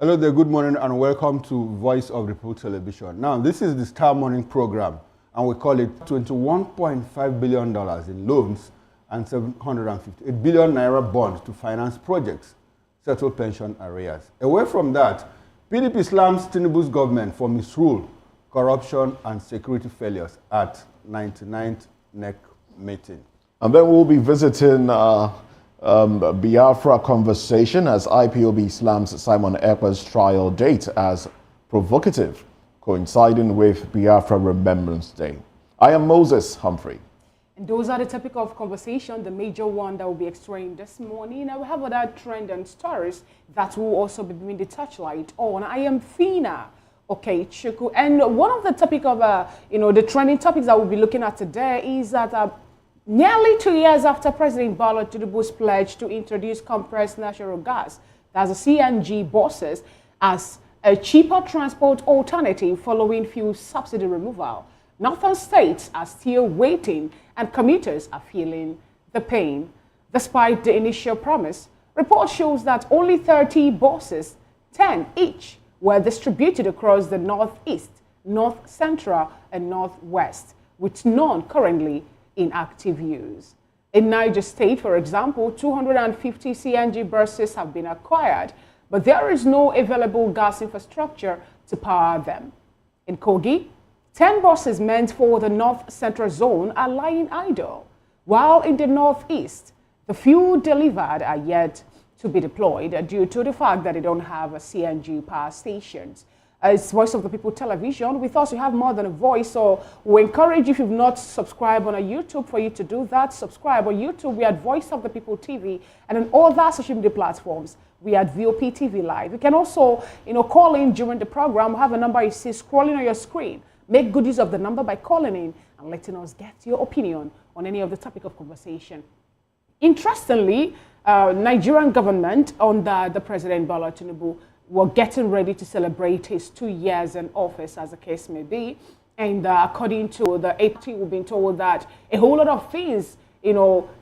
Hello there, good morning and welcome to Voice of the People Television. Now, this is the Star Morning program and we call it $21.5 billion in loans and 758 billion naira bonds to finance projects, settle pension arrears. Away from that, PDP slams Tinubu's government for misrule, corruption and security failures at 99th NEC meeting. And then we'll be visiting Biafra conversation as IPOB slams Simon Ekpa'S trial date as provocative, coinciding with Biafra Remembrance Day. I am Moses Humphrey. And those are the topic of conversation, the major one that will be explained this morning. Now we have other trend and stories that will also be bringing the touchlight on. I am Fina. Okay, Chuku. And one of the topic of, the trending topics that we'll be looking at today is that nearly 2 years after President Bola Tinubu's pledge to introduce compressed natural gas, that's the CNG buses, as a cheaper transport alternative following fuel subsidy removal, northern states are still waiting and commuters are feeling the pain. Despite the initial promise, report shows that only 30 buses, 10 each, were distributed across the northeast, north central, and northwest, with none currently in active use. In Niger State, for example, 250 CNG buses have been acquired, but there is no available gas infrastructure to power them. In Kogi, 10 buses meant for the north central zone are lying idle, while in the northeast, the fuel delivered are yet to be deployed due to the fact that they don't have a CNG power stations. It's Voice of the People Television. With us, you have more than a voice, so we encourage you, if you've not subscribed on our YouTube, for you to do that. Subscribe on YouTube. We are at Voice of the People TV, and on all other social media platforms, we are at VOP TV Live. You can also, call in during the program. We have a number you see scrolling on your screen. Make good use of the number by calling in and letting us get your opinion on any of the topic of conversation. Interestingly, Nigerian government under the President Bola Tinubu were getting ready to celebrate his 2 years in office, as the case may be. And according to the AP, we've been told that a whole lot of things,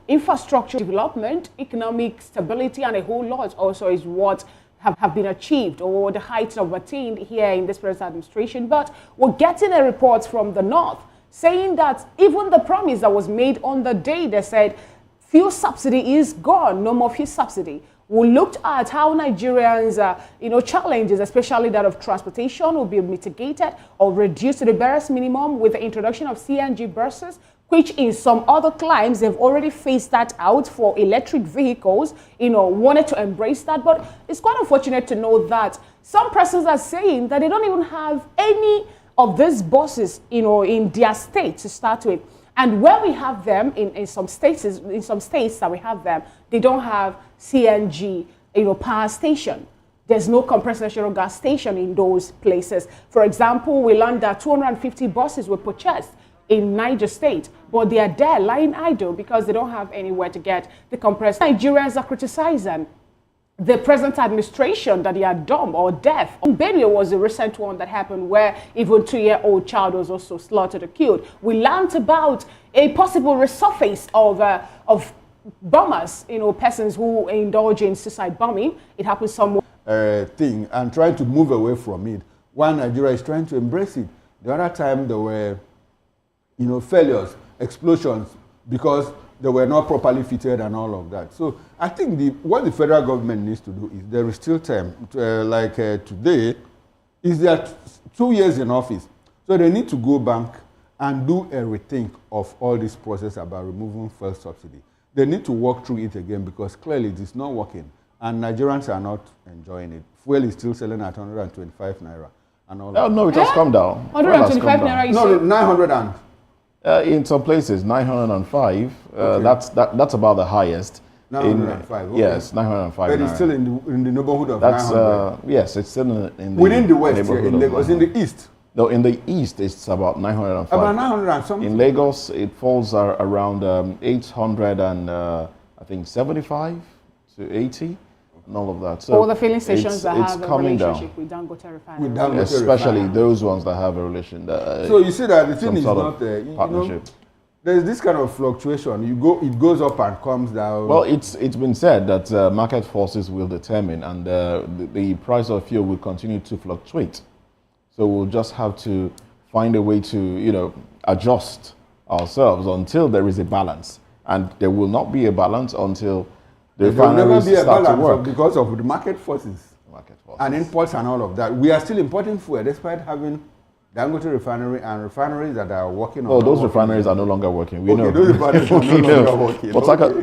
infrastructure development, economic stability, and a whole lot also is what have been achieved or the heights of attained here in this present administration. But we're getting a report from the north saying that even the promise that was made on the day they said fuel subsidy is gone, no more fuel subsidy. We looked at how Nigerians, challenges, especially that of transportation, will be mitigated or reduced to the barest minimum with the introduction of CNG buses, which in some other climes, they've already phased that out for electric vehicles, wanted to embrace that. But it's quite unfortunate to know that some persons are saying that they don't even have any of these buses, in their state to start with. And where we have them in some states that we have them, they don't have CNG, power station. There's no compressed natural gas station in those places. For example, we learned that 250 buses were purchased in Niger State, but they are there lying idle because they don't have anywhere to get the compressed. Nigerians are criticizing the present administration that they are dumb or deaf. Benue was a recent one that happened where even 2-year-old child was also slaughtered or killed. We learned about a possible resurface of bombers, persons who indulge in suicide bombing. It happens somewhere. Thing and trying to move away from it, while Nigeria is trying to embrace it. The other time there were, failures, explosions, because they were not properly fitted and all of that. So I think what the federal government needs to do is there is still time, today, is that 2 years in office. So they need to go back and do a rethink of all this process about removing fuel subsidy. They need to walk through it again because clearly it is not working and Nigerians are not enjoying it. Fuel is still selling at 125 naira and all that. No, it has come down. 125 naira? No, 900 and... in some places, 905. Okay. That's about the highest. 905. Okay. Yes, 905. But it's still in the neighborhood of 900. Yes, it's still in the within the west here, in Lagos, in the east. No, in the east it's about 905. About 900 and something. In Lagos, it falls around 800 and I think 75 to 80. And all of that. So all the filling stations that have a down. relationship with Dangote Refinery. Especially those ones that have a relation. So you see that the thing is not partnership. there's this kind of fluctuation. It goes up and comes down. Well, it's been said that market forces will determine, and the price of fuel will continue to fluctuate. So we'll just have to find a way to, adjust ourselves until there is a balance. And there will not be a balance until the refineries start to work. Because of the market forces. And imports and all of that. We are still importing fuel despite having Dangote refinery and refineries that are working on. Oh, those refineries are no longer working. We know. Those refineries are no longer working.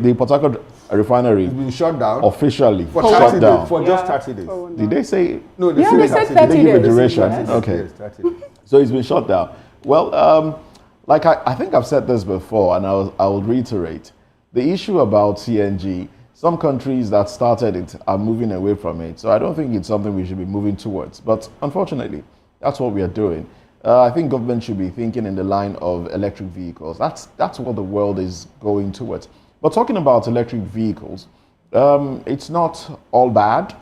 The Port Harcourt refinery has been shut down. Officially for shut down. For just 30 days. Did they say? No, they said 30 days. Did they give a duration? Yes. Okay. Yes, 30 days. So it's been shut down. Well, like I think I've said this before, and I'll reiterate. The issue about CNG, some countries that started it are moving away from it. So I don't think it's something we should be moving towards. But unfortunately, that's what we are doing. I think government should be thinking in the line of electric vehicles. That's what the world is going towards. But talking about electric vehicles, it's not all bad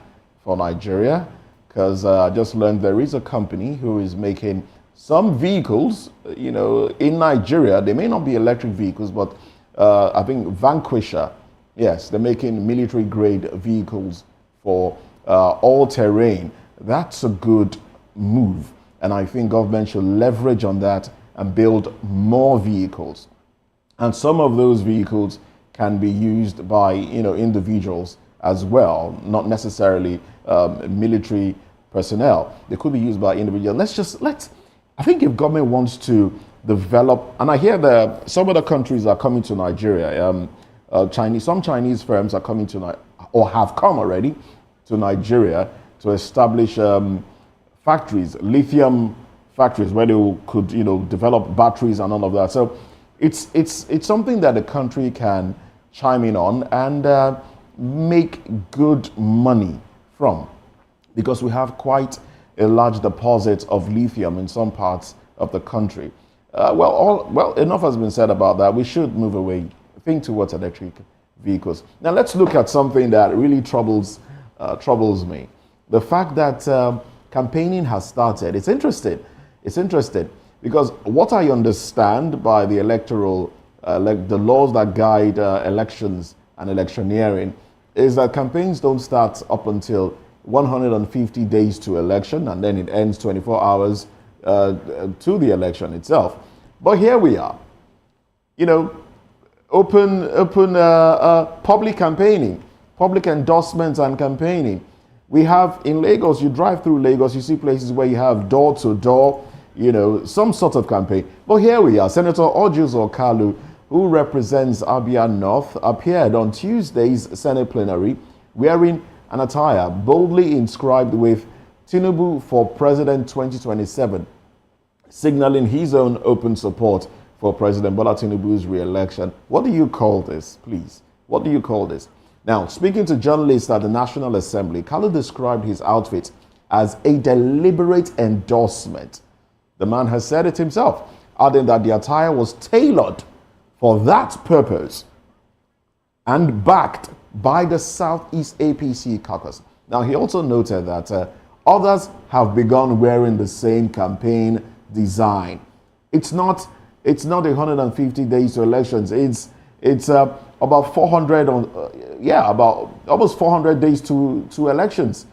for Nigeria, because I just learned there is a company who is making some vehicles, in Nigeria. They may not be electric vehicles, but I think Vanquisher, yes, they're making military-grade vehicles for all-terrain. That's a good move. And I think government should leverage on that and build more vehicles. And some of those vehicles can be used by individuals as well, not necessarily military personnel. They could be used by individuals. I think if government wants to develop, and I hear that some other countries are coming to Nigeria. Some Chinese firms are coming to or have come already to Nigeria to establish factories, lithium factories, where they could, develop batteries and all of that. So it's something that the country can chime in on and make good money from, because we have quite a large deposit of lithium in some parts of the country. Enough has been said about that. We should move away, think towards electric vehicles. Now let's look at something that really troubles me. The fact that campaigning has started. It's interesting. Because what I understand by the electoral, the laws that guide elections and electioneering, is that campaigns don't start up until 150 days to election, and then it ends 24 hours to the election itself. But here we are, open public campaigning, public endorsements and campaigning. We have in Lagos, you drive through Lagos, you see places where you have door-to-door, some sort of campaign. But here we are. Senator Ojus Okalu, who represents Abia North, appeared on Tuesday's Senate plenary wearing an attire boldly inscribed with Tinubu for President 2027, signaling his own open support for President Bola Tinubu's re-election. What do you call this, please? What do you call this? Now, speaking to journalists at the National Assembly, Kalu described his outfit as a deliberate endorsement. The man has said it himself, adding that the attire was tailored for that purpose and backed by the Southeast APC caucus. Now, he also noted that others have begun wearing the same campaign design. It's not 150 days to elections. It's about 400 about almost 400 days to elections.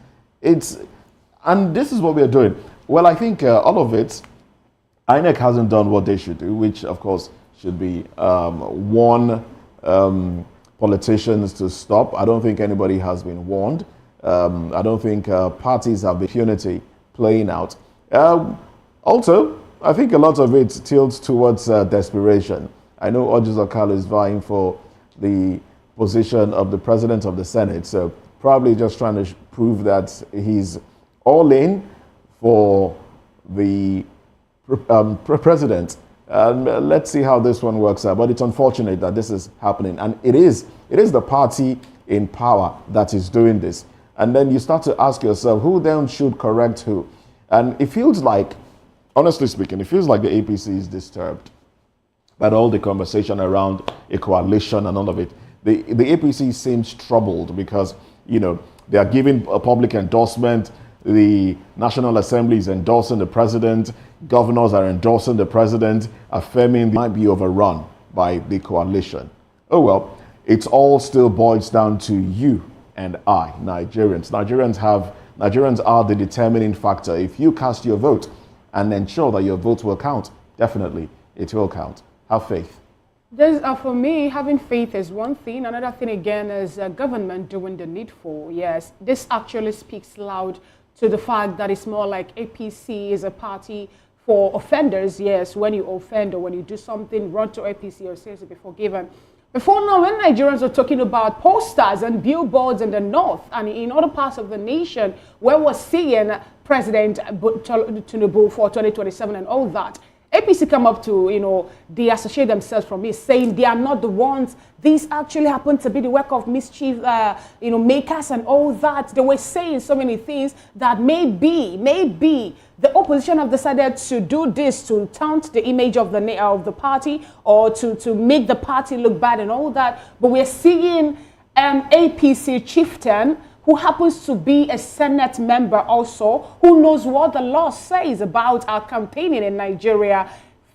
And this is what we are doing. Well, I think all of it, INEC hasn't done what they should do, which of course should be warn politicians to stop. I don't think anybody has been warned. I don't think parties have impunity playing out. Also, I think a lot of it tilts towards desperation. I know Ojus Okalu is vying for the position of the president of the Senate, so probably just trying to prove that he's all in for the president. Let's see how this one works out. But it's unfortunate that this is happening, and it is the party in power that is doing this. And then you start to ask yourself, who then should correct who? And it feels like, honestly speaking, it feels like the APC is disturbed by all the conversation around a coalition and all of it. The APC seems troubled because, they are giving a public endorsement. The National Assembly is endorsing the president. Governors are endorsing the president, affirming they might be overrun by the coalition. Oh well, it all still boils down to you and I, Nigerians. Nigerians are the determining factor. If you cast your vote and ensure that your vote will count, definitely it will count. Have faith. For me, having faith is one thing. Another thing again is government doing the needful. Yes, this actually speaks loud to the fact that it's more like APC is a party for offenders. Yes, when you offend or when you do something, run to APC or say to be forgiven. Before now, when Nigerians were talking about posters and billboards in the north and in other parts of the nation, where we're seeing President Tinubu for 2027 and all that, APC come up to, they associate themselves from me, saying they are not the ones. These actually happen to be the work of mischief, makers and all that. They were saying so many things that maybe the opposition have decided to do this to taunt the image of the party or to make the party look bad and all that. But we're seeing APC chieftain who happens to be a Senate member also, who knows what the law says about our campaigning in Nigeria,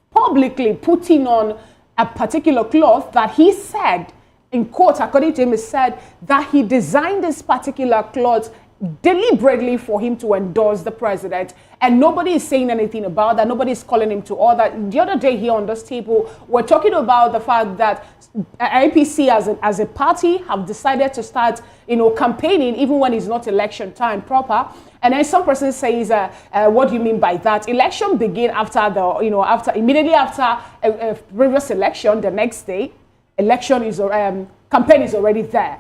publicly putting on a particular cloth that he said, in quote, according to him, he said that he designed this particular cloth deliberately for him to endorse the president, and nobody is saying anything about that. Nobody is calling him to order. The other day here on this table, we're talking about the fact that APC as a party have decided to start, campaigning even when it's not election time proper. And then some person says, what do you mean by that? Election begin after immediately after a previous election. The next day, election is campaign is already there.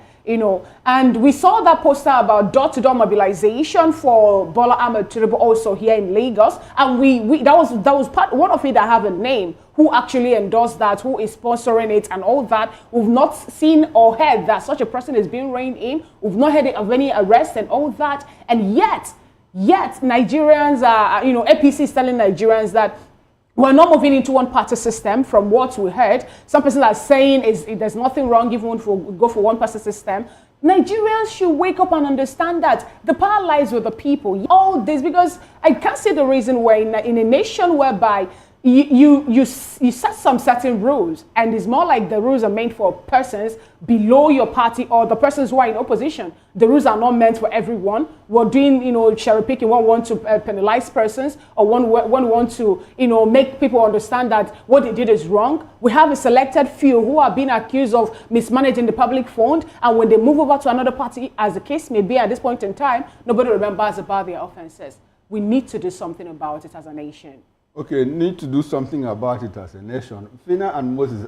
And we saw that poster about door-to-door mobilization for Bola Ahmed Tinubu also here in Lagos, and that was one of it that have a name, who actually endorsed that, who is sponsoring it and all that. We've not seen or heard that such a person is being reined in. We've not heard of any arrests and all that, and yet Nigerians are, APC is telling Nigerians that we're not moving into one-party system from what we heard. Some persons are saying there's nothing wrong if we go for one-party system. Nigerians should wake up and understand that the power lies with the people. All this, because I can't see the reason why in a nation whereby you set some certain rules, and it's more like the rules are meant for persons below your party or the persons who are in opposition. The rules are not meant for everyone. We're doing, cherry picking. One want to penalize persons, or one want to, make people understand that what they did is wrong. We have a selected few who are being accused of mismanaging the public fund, and when they move over to another party, as the case may be at this point in time, nobody remembers about their offenses. We need to do something about it as a nation. Okay, need to do something about it as a nation. Fina and Moses,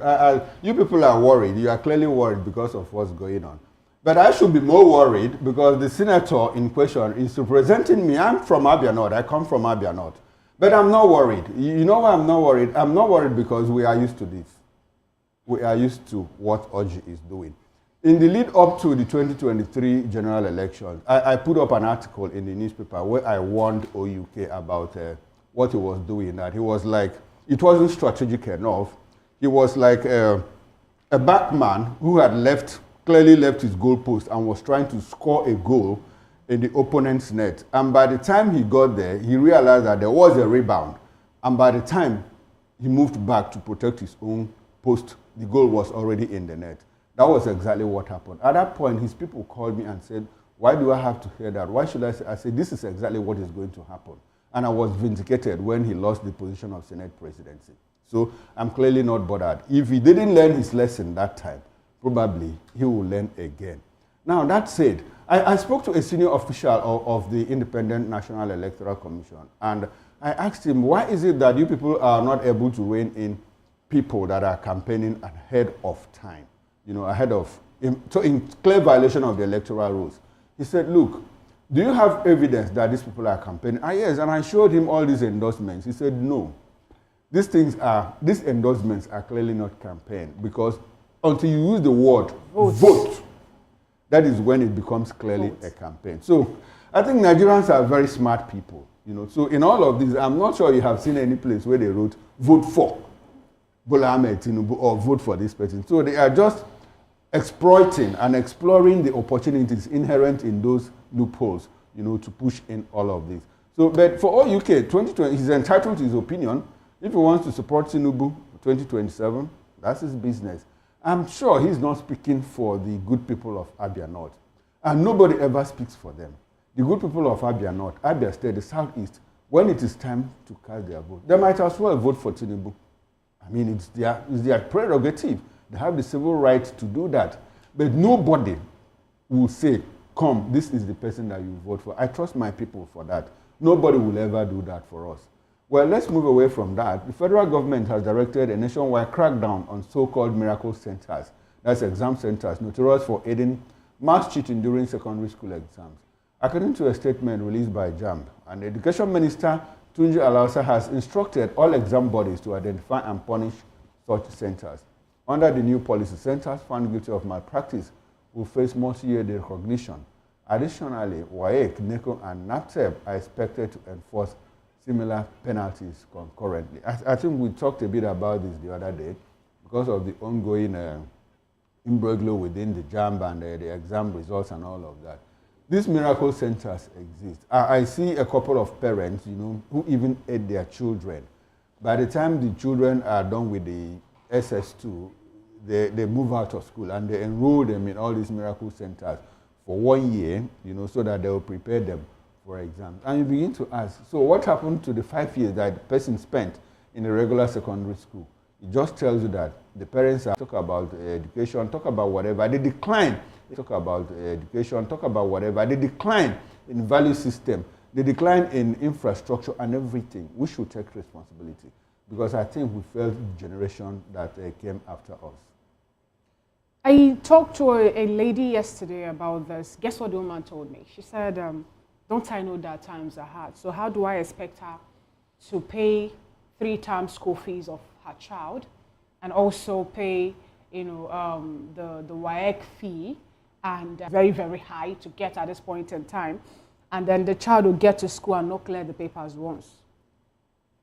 you people are worried. You are clearly worried because of what's going on. But I should be more worried because the senator in question is representing me. I'm from Abia North. I come from Abia North. But I'm not worried. You know why I'm not worried? I'm not worried because we are used to this. We are used to what Oji is doing. In the lead up to the 2023 general elections, I put up an article in the newspaper where I warned OUK about what he was doing, that he was like, it wasn't strategic enough. He was like a backman who had clearly left his goalpost and was trying to score a goal in the opponent's net. And by the time he got there, he realized that there was a rebound. And by the time he moved back to protect his own post, the goal was already in the net. That was exactly what happened. At that point, his people called me and said, why do I have to hear that? Why should I say? I said, this is exactly what is going to happen. And I was vindicated when he lost the position of Senate presidency. So I'm clearly not bothered. If he didn't learn his lesson that time, probably he will learn again. Now, that said, I spoke to a senior official of the Independent National Electoral Commission, and I asked him, why is it that you people are not able to rein in people that are campaigning ahead of time, in clear violation of the electoral rules? He said, look, do you have evidence that these people are campaigning? Yes, and I showed him all these endorsements. He said, no. These endorsements are clearly not campaign, because until you use the word vote, that is when it becomes clearly a campaign. So I think Nigerians are very smart people. So in all of this, I'm not sure you have seen any place where they wrote vote for Bola Ahmed Tinubu or vote for this person. So they are just exploiting and exploring the opportunities inherent in those loopholes, to push in all of this. So, but for OUK 2020, he's entitled to his opinion. If he wants to support Tinubu 2027, That's his business. I'm sure he's not speaking for the good people of Abia North. And nobody ever speaks for them. The good people of Abia North, Abia State, the Southeast, when it is time to cast their vote, they might as well vote for Tinubu. I mean, it's their prerogative. They have the civil right to do that. But nobody will say, come, this is the person that you vote for. I trust my people for that. Nobody will ever do that for us. Well, let's move away from that. The federal government has directed a nationwide crackdown on so-called miracle centers. That's exam centers, notorious for aiding mass cheating during secondary school exams. According to a statement released by JAMB, and Education Minister Tunji Alausa has instructed all exam bodies to identify and punish such centers. Under the new policy, centers found guilty of malpractice will face multi-year recognition. Additionally, WAEC, NECO, and NAPTEP are expected to enforce similar penalties concurrently. I think we talked a bit about this the other day because of the ongoing imbroglio within the JAMB and the exam results and all of that. These miracle centers exist. I see a couple of parents, who even aid their children. By the time the children are done with the SS2, they move out of school and they enroll them in all these miracle centers for 1 year, so that they will prepare them for exams. And you begin to ask, so what happened to the 5 years that the person spent in a regular secondary school? It just tells you that the parents are talk about education, talk about whatever. They decline. They talk about education, talk about whatever. They decline in value system. They decline in infrastructure and everything. We should take responsibility because I think we failed the generation that came after us. I talked to a lady yesterday about this. Guess what the woman told me? She said, don't I know that times are hard? So how do I expect her to pay 3 times school fees of her child and also pay, the WAEC fee and very, very high to get at this point in time, and then the child will get to school and not clear the papers once?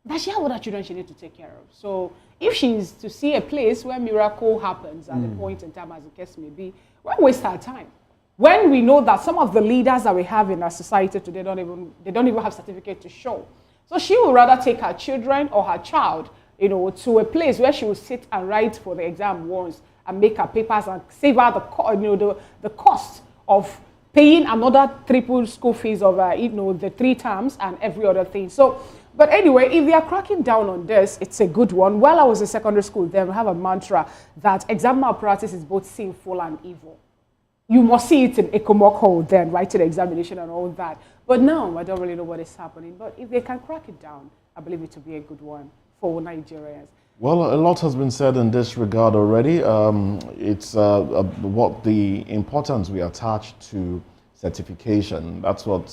That she has other children she needs to take care of. So if she's to see a place where miracle happens at the point in time, as the case may be, why waste our time? When we know that some of the leaders that we have in our society today they don't even have certificate to show. So she would rather take her children or her child, to a place where she will sit and write for the exam once and make her papers and save her the cost of paying another triple school fees of the 3 terms and every other thing. So, but anyway, if they are cracking down on this, it's a good one. While I was in secondary school, then we have a mantra that exam malpractice is both sinful and evil. You must see it in a mock hole then, writing examination and all that. But now, I don't really know what is happening. But if they can crack it down, I believe it will be a good one for Nigerians. Well, a lot has been said in this regard already. It's what the importance we attach to certification. That's what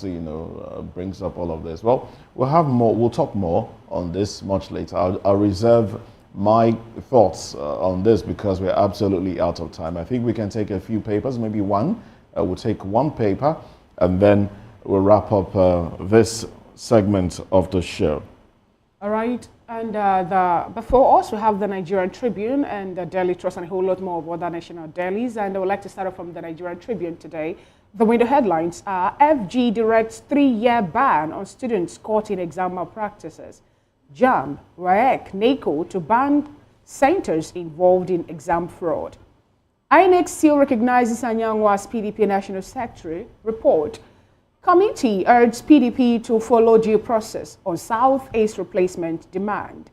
brings up all of this. Well, we'll have more. We'll talk more on this much later. I'll reserve my thoughts on this because we're absolutely out of time. I think we can take a few papers, maybe one. We'll take one paper, and then we'll wrap up this segment of the show. All right. And before us, we have the Nigerian Tribune and the Daily Trust and a whole lot more of other national dailies. And I would like to start off from the Nigerian Tribune today. The window headlines are: FG directs 3-year ban on students caught in exam malpractices. JAMB, WAEC, NECO to ban centers involved in exam fraud. INEC still recognizes Anyanwu as PDP National Secretary. Report. Committee urges PDP to follow due process on Southeast replacement demand.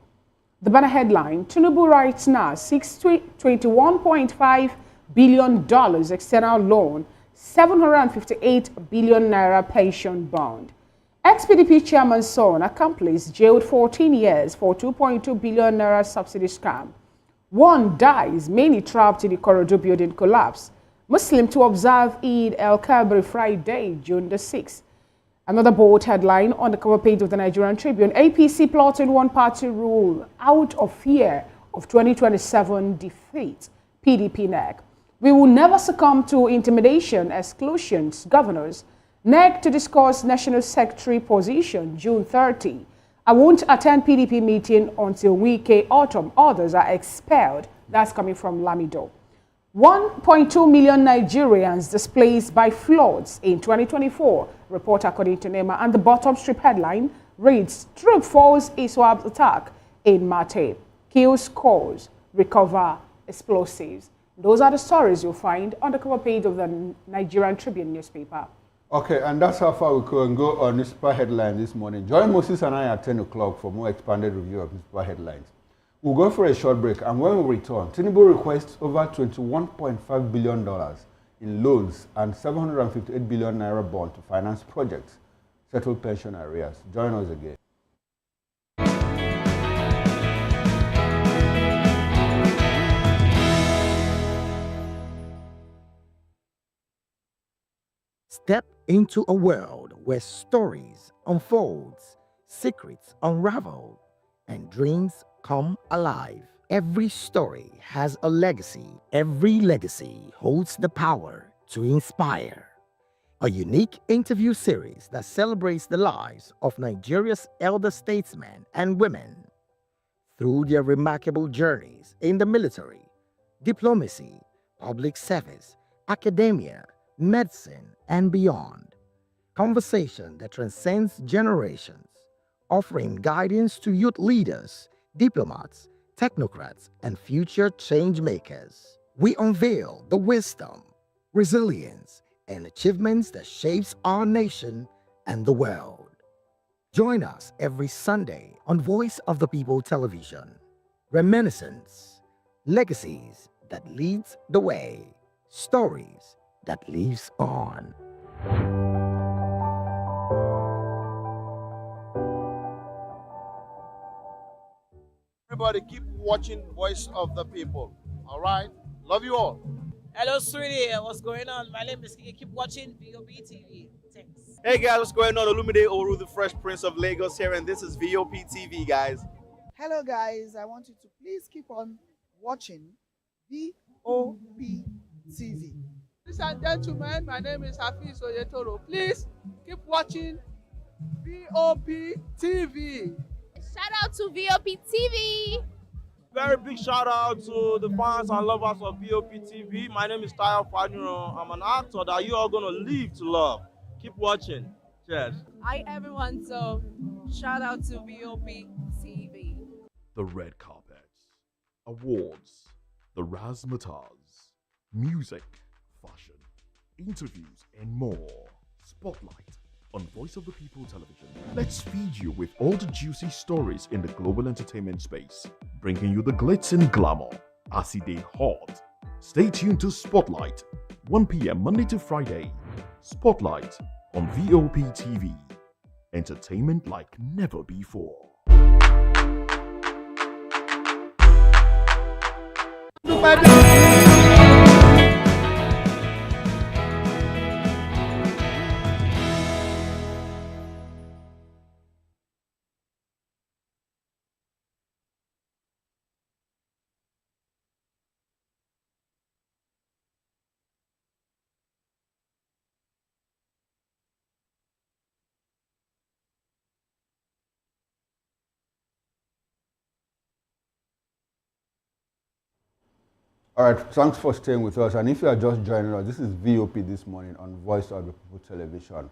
The banner headline: Tinubu writes now $21.5 billion external loan, 758 billion naira pension bond. Ex-PDP chairman's son, accomplice, jailed 14 years for 2.2 billion naira subsidy scam. One dies, many trapped in the Korodu building collapse. Muslim to observe Eid el-Kabir Friday, June the 6th. Another bold headline on the cover page of the Nigerian Tribune: APC plotting one-party rule out of fear of 2027 defeat. PDP NEC. We will never succumb to intimidation, exclusions, governors. NEC to discuss National Secretary position, June 30. I won't attend PDP meeting until Wike autumn. Others are expelled. That's coming from Lamido. 1.2 million Nigerians displaced by floods in 2024, report according to NEMA. And the bottom strip headline reads: Troop falls ISWAP attack in Mate, kills cause, recover explosives. Those are the stories you'll find on the cover page of the Nigerian Tribune newspaper. Okay, and that's how far we can go on newspaper headlines this morning. Join Moses and I at 10 o'clock for more expanded review of newspaper headlines. We'll go for a short break, and when we return, Tinubu requests over $21.5 billion in loans and 758 billion naira bond to finance projects, settle pension arrears. Join us again. Step into a world where stories unfold, secrets unravel, and dreams come alive. Every story has a legacy. Every legacy holds the power to inspire. A unique interview series that celebrates the lives of Nigeria's elder statesmen and women through their remarkable journeys in the military, diplomacy, public service, academia, medicine, and beyond. Conversation that transcends generations, offering guidance to youth leaders, diplomats, technocrats, and future change makers. We unveil the wisdom, resilience, and achievements that shapes our nation and the world. Join us every Sunday on Voice of the People Television. Reminiscence, legacies that leads the way, stories that lives on. Everybody keep watching Voice of the People. All right? Love you all. Hello, sweetie. What's going on? My name is Kiki. Keep watching VOB TV. Thanks. Hey guys, what's going on? Olumide Oru, the Fresh Prince of Lagos here, and this is VOP TV, guys. Hello guys, I want you to please keep on watching VOP TV. Ladies and gentlemen, my name is Hafiz Oyetoro. Please keep watching VOP TV. Shout out to VOP TV. Very big shout out to the fans and lovers of VOP TV. My name is Tayo Fanyuro. I'm an actor that you are going to live to love. Keep watching. Cheers. Hi everyone, so shout out to VOP TV. The red carpets, awards, the razzmatazz, music, fashion, interviews, and more. Spotlight on Voice of the People Television. Let's feed you with all the juicy stories in the global entertainment space, bringing you the glitz and glamour as it is hot. Stay tuned to Spotlight, 1 p.m. Monday to Friday. Spotlight on VOP TV. Entertainment like never before. All right, thanks for staying with us. And if you are just joining us, this is VOP this morning on Voice of the People Television.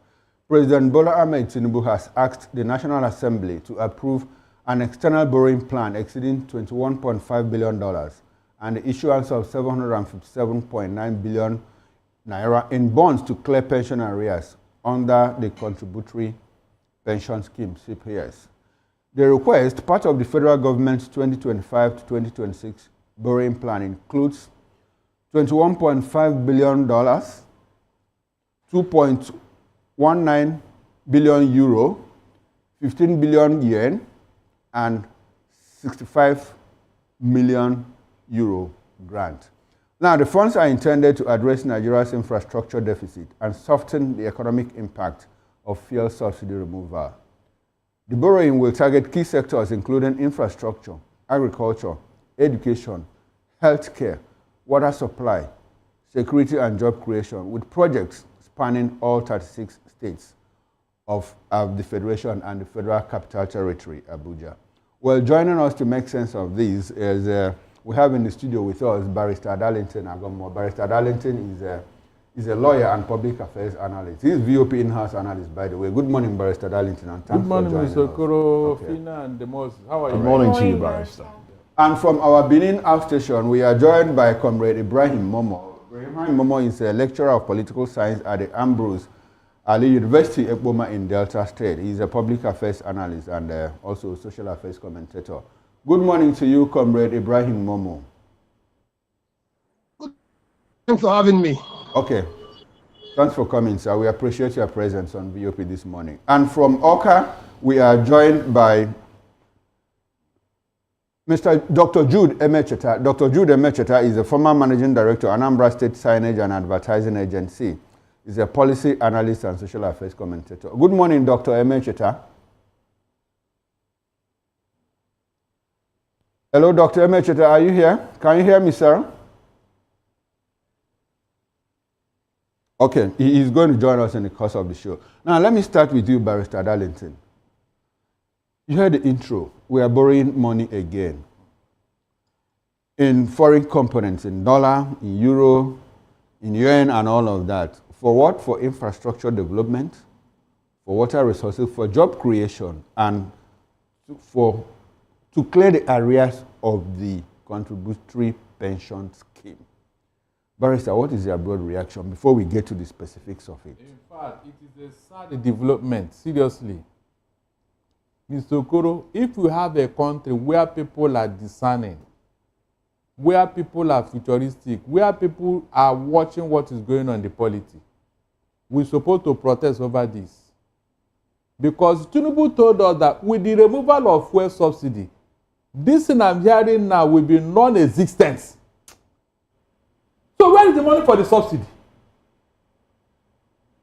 President Bola Ahmed Tinubu has asked the National Assembly to approve an external borrowing plan exceeding $21.5 billion and the issuance of 757.9 billion naira in bonds to clear pension arrears under the Contributory Pension Scheme, CPS. The request, part of the federal government's 2025 to 2026 borrowing plan, includes $21.5 billion, 2.19 billion euro, 15 billion yen, and 65 million euro grant. Now, the funds are intended to address Nigeria's infrastructure deficit and soften the economic impact of fuel subsidy removal. The borrowing will target key sectors including infrastructure, agriculture, education, healthcare, water supply, security and job creation, with projects spanning all 36 states of the Federation and the Federal Capital Territory, Abuja. Well, joining us to make sense of this is we have in the studio with us Barrister Darlington Agomo. Barrister Darlington is a lawyer and public affairs analyst. He is VOP in-house analyst, by the way. Good morning, Barrister Darlington, and thanks for joining us. Good morning, Mr. Koro, Fina, and the most. How are you? Good morning to you, Barrister. And from our Benin outstation, we are joined by Comrade Ibrahim Momo. Ibrahim Momo is a lecturer of political science at the Ambrose Ali University, Ekpa'S in Delta State. He is a public affairs analyst and also social affairs commentator. Good morning to you, Comrade Ibrahim Momo. Thanks for having me. Okay. Thanks for coming, sir. We appreciate your presence on VOP this morning. And from Oka, we are joined by Mr. Dr. Jude Emecheta. Dr. Jude Emecheta is a former managing director, Anambra State Signage and Advertising Agency. He's a policy analyst and social affairs commentator. Good morning, Dr. Emecheta. Hello, Dr. Emecheta, are you here? Can you hear me, sir? Okay, he is going to join us in the course of the show. Now, let me start with you, Barrister Darlington. You heard the intro. We are borrowing money again. In foreign components, in dollar, in euro, in yuan, and all of that. For what? For infrastructure development, for water resources, for job creation, and to clear the arrears of the contributory pension scheme. Barrister, what is your broad reaction before we get to the specifics of it? In fact, it is a sad development, seriously. Mr. Okoro, if we have a country where people are discerning, where people are futuristic, where people are watching what is going on in the politics, we're supposed to protest over this. Because Tinubu told us that with the removal of fuel subsidy, this thing I'm hearing now will be non-existent. So where is the money for the subsidy?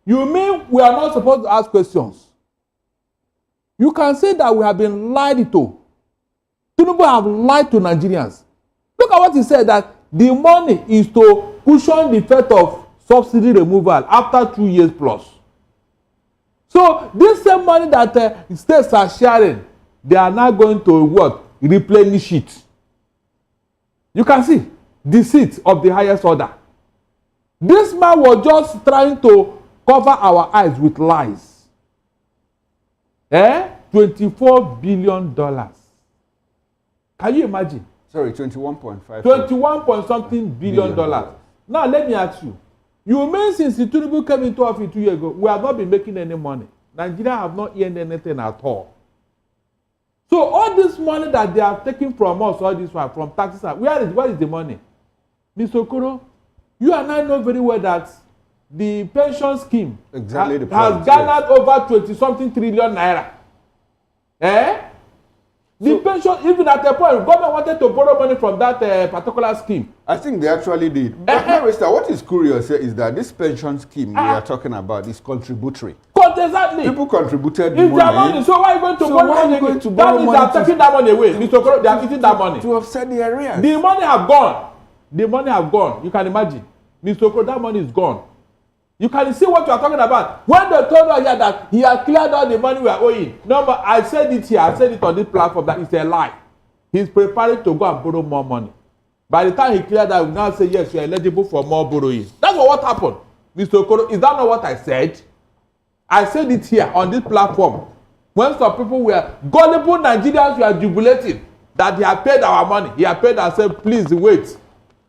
You mean we are not supposed to ask questions? You can say that we have been lied to. Tinubu have lied to Nigerians. Look at what he said, that the money is to cushion the effect of subsidy removal after 2 years plus. So this same money that states are sharing, they are now going to what? Replenish it. You can see deceit of the highest order. This man was just trying to cover our eyes with lies. $24 billion. Can you imagine? Sorry, 21.5. 21 point something billion dollars. Now let me ask you. You mean since the Tinubu came into office 2 years ago, we have not been making any money. Nigeria have not earned anything at all. So all this money that they are taking from us, all this one, from taxes, where is the money? Mr. Okoro, you and I know very well that the pension scheme has garnered over 20-something trillion naira. The pension, even at a point, government wanted to borrow money from that particular scheme. I think they actually did. But Barrister, what is curious here is that this pension scheme we are talking about is contributory. Exactly. People contributed money. So why are you going to borrow money? That means they are taking that money away. Mr. Okoro, they are eating that money. To offset the arrears. The money have gone. The money have gone. You can imagine. Mr. Okoro, that money is gone. You can see what you are talking about. When they told us here that he has cleared all the money we are owing. No, but I said it here. I said it on this platform that it's a lie. He's preparing to go and borrow more money. By the time he cleared that, we now say, yes, you are eligible for more borrowing. That's what happened. Mr. Okoro, is that not what I said? I said it here on this platform. When some people were gullible Nigerians were jubilating that he had paid our money. He had paid and said, please wait.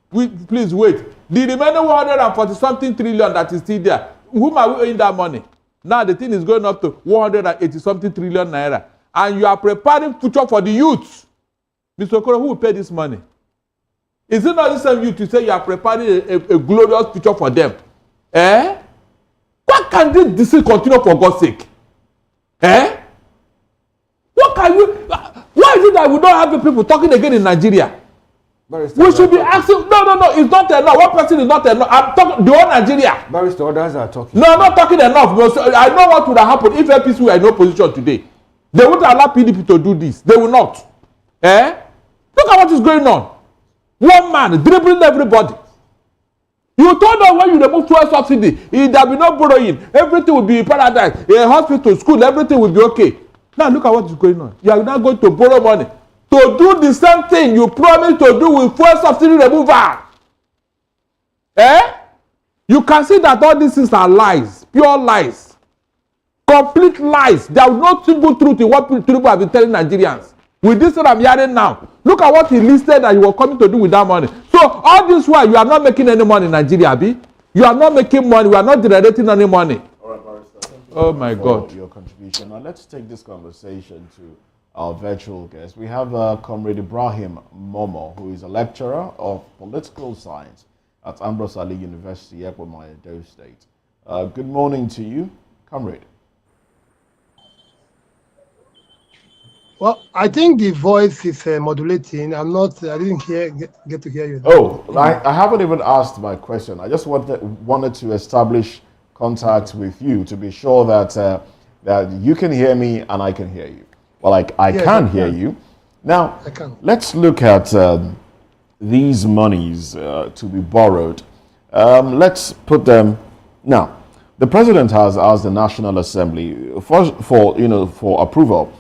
Please wait. The remaining 140-something trillion that is still there, whom are we owing that money? Now the thing is going up to 180-something trillion naira. And you are preparing future for the youth. Mr. Okoro, who will pay this money? Is it not the same youth to say you are preparing a glorious future for them? Why can this disease continue for God's sake? What can you... Why is it that we don't have people talking again in Nigeria? Barrister, we should be asking. No, it's not enough. One person is not enough. I'm talking the whole Nigeria. Barrister, others are talking. No, I'm not talking enough. I know what would have happened if APC were in opposition today. They wouldn't allow PDP to do this. They will not. Look at what is going on. One man dribbling everybody. You told us when you remove fuel subsidy, there will be no borrowing. Everything will be in paradise. A hospital, school, everything will be okay. Now look at what is going on. You are now going to borrow money to do the same thing you promised to do with fuel subsidy removal. You can see that all these things are lies, pure lies, complete lies. There is no single truth in what people have been telling Nigerians. with this thing I'm hearing now. Look at what he listed that you were coming to do with that money. So all this while, you are not making any money in Nigeria, Abi. You are not making money. We are not generating any money. All right, Barrister. Thank you Oh my God. your contribution. Now let's take this conversation to our virtual guest. We have Comrade Ibrahim Momo, who is a lecturer of political science at Ambrose Ali University, Ekpa'S, Edo State. Good morning to you, Comrade. Well, I think the voice is modulating. I didn't get to hear you. Oh, I haven't even asked my question. I just wanted to establish contact with you to be sure that that you can hear me and I can hear you. Well, I can hear you. Now, let's look at these monies to be borrowed. Let's put them now. The president has asked the National Assembly for approval.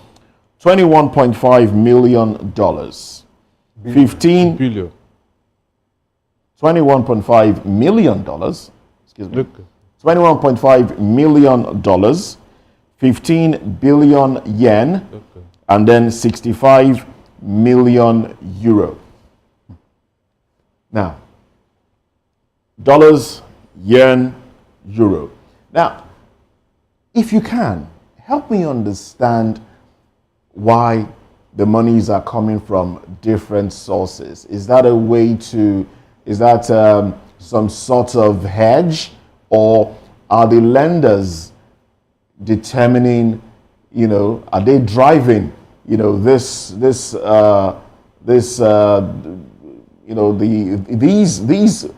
$21.5 million. 15 billion. $21.5 million. Excuse me. $21.5 million, 15 billion yen, and then 65 million euro. Now, dollars, yen, euro. Now, if you can, help me understand why the monies are coming from different sources. Is that a way to, is that some sort of hedge, or are the lenders determining, are they driving, these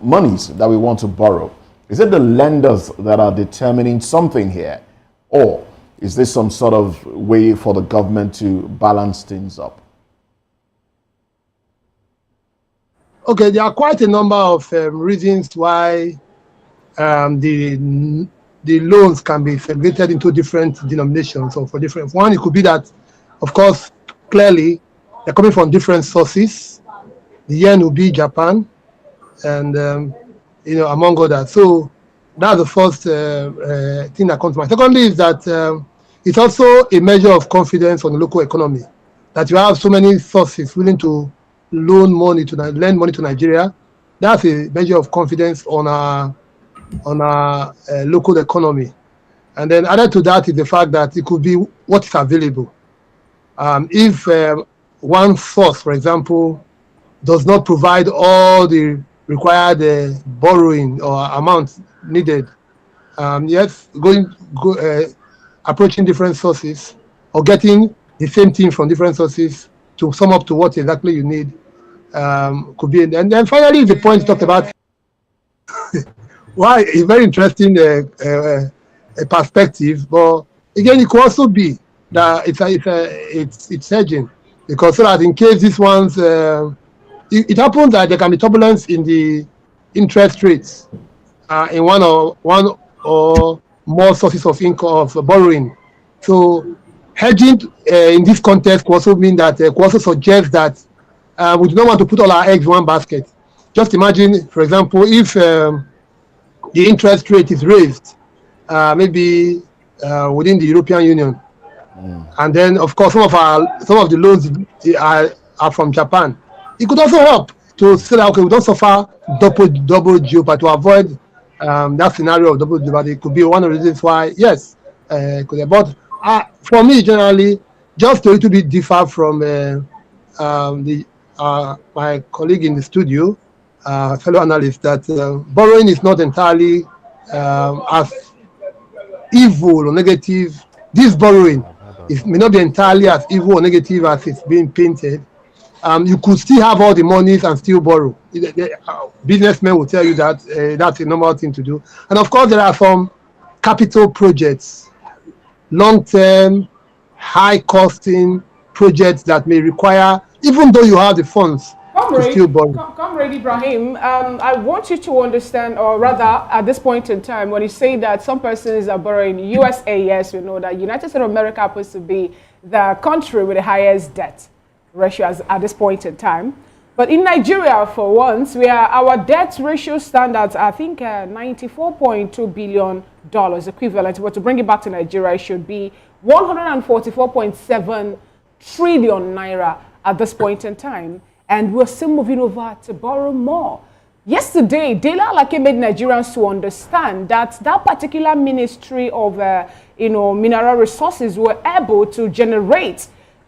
monies that we want to borrow? Is it the lenders that are determining something here, or is this some sort of way for the government to balance things up? Okay, there are quite a number of reasons why the loans can be segregated into different denominations or for different. One, it could be that, of course, clearly they're coming from different sources. The yen will be Japan, and among others. So that's the first thing that comes to mind. Secondly, is that it's also a measure of confidence on the local economy, that you have so many sources willing to lend money to Nigeria. That's a measure of confidence on our local economy. And then added to that is the fact that it could be what is available. If one source, for example, does not provide all the required borrowing or amount needed, approaching different sources or getting the same thing from different sources to sum up to what exactly you need could be. And then finally, the point you talked about, why it's very interesting perspective, but again, it could also be that it's hedging, because so that in case this one's, it happens that there can be turbulence in the interest rates in one or more sources of income of borrowing. So hedging in this context could also mean that could also suggest that we do not want to put all our eggs in one basket. Just imagine, for example, if the interest rate is raised, maybe within the European Union, and then of course some of the loans are from Japan. It could also help to say that, okay, we don't suffer double jeopardy, to avoid that scenario of double jeopardy. It could be one of the reasons why, yes, but for me, generally, just a little bit differ from my colleague in the studio, fellow analyst, that borrowing is not entirely as evil or negative. This borrowing may not be entirely as evil or negative as it's being painted. You could still have all the monies and still borrow. Businessmen will tell you that that's a normal thing to do. And of course, there are some capital projects, long-term, high-costing projects that may require, even though you have the funds, to still borrow. Comrade Ibrahim, I want you to understand, or rather, at this point in time, when you say that some persons are borrowing USA, yes, we know that United States of America happens to be the country with the highest debt ratio at this point in time. But in Nigeria, for once, our debt ratio standards, I think, $94.2 billion equivalent. But to bring it back to Nigeria, it should be $144.7 trillion naira at this point in time, and we're still moving over to borrow more. Yesterday, Dela Alake made Nigerians to understand that that particular Ministry of Mineral Resources were able to generate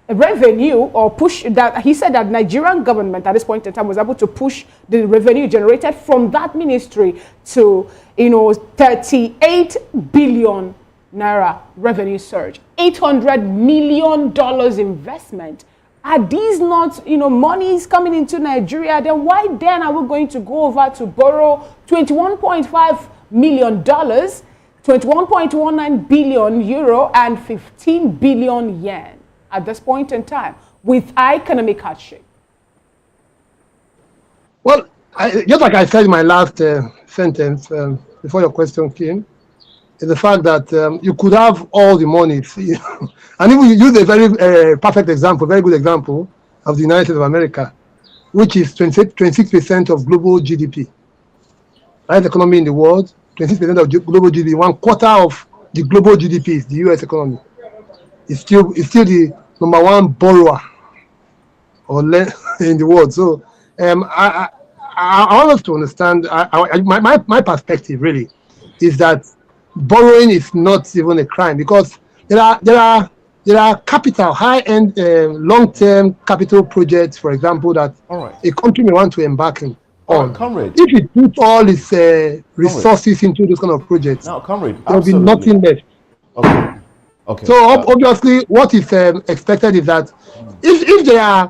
revenue or push that. He said that Nigerian government at this point in time was able to push the revenue generated from that ministry to 38 billion naira revenue surge, $800 million investment. Are these not, monies coming into Nigeria? Then why then are we going to go over to borrow $21.5 million, 21.19 billion euro, and 15 billion yen at this point in time with economic hardship? Well, just like I said in my last sentence before your question came, is the fact that you could have all the money, and if we use a very perfect example, very good example of the United States of America, which is 26% of global GDP. Highest economy in the world, 26% of global GDP. 1/4 of the global GDP is the US economy. It's still the #1 borrower in the world. So I want us to understand. My perspective really is that borrowing is not even a crime, because there are capital, high-end, long-term capital projects, for example, that a country may want to embark on. Comrade. If it puts all its resources into those kind of projects, now, comrade, there will be nothing left. Okay. So obviously, what is expected is that if there are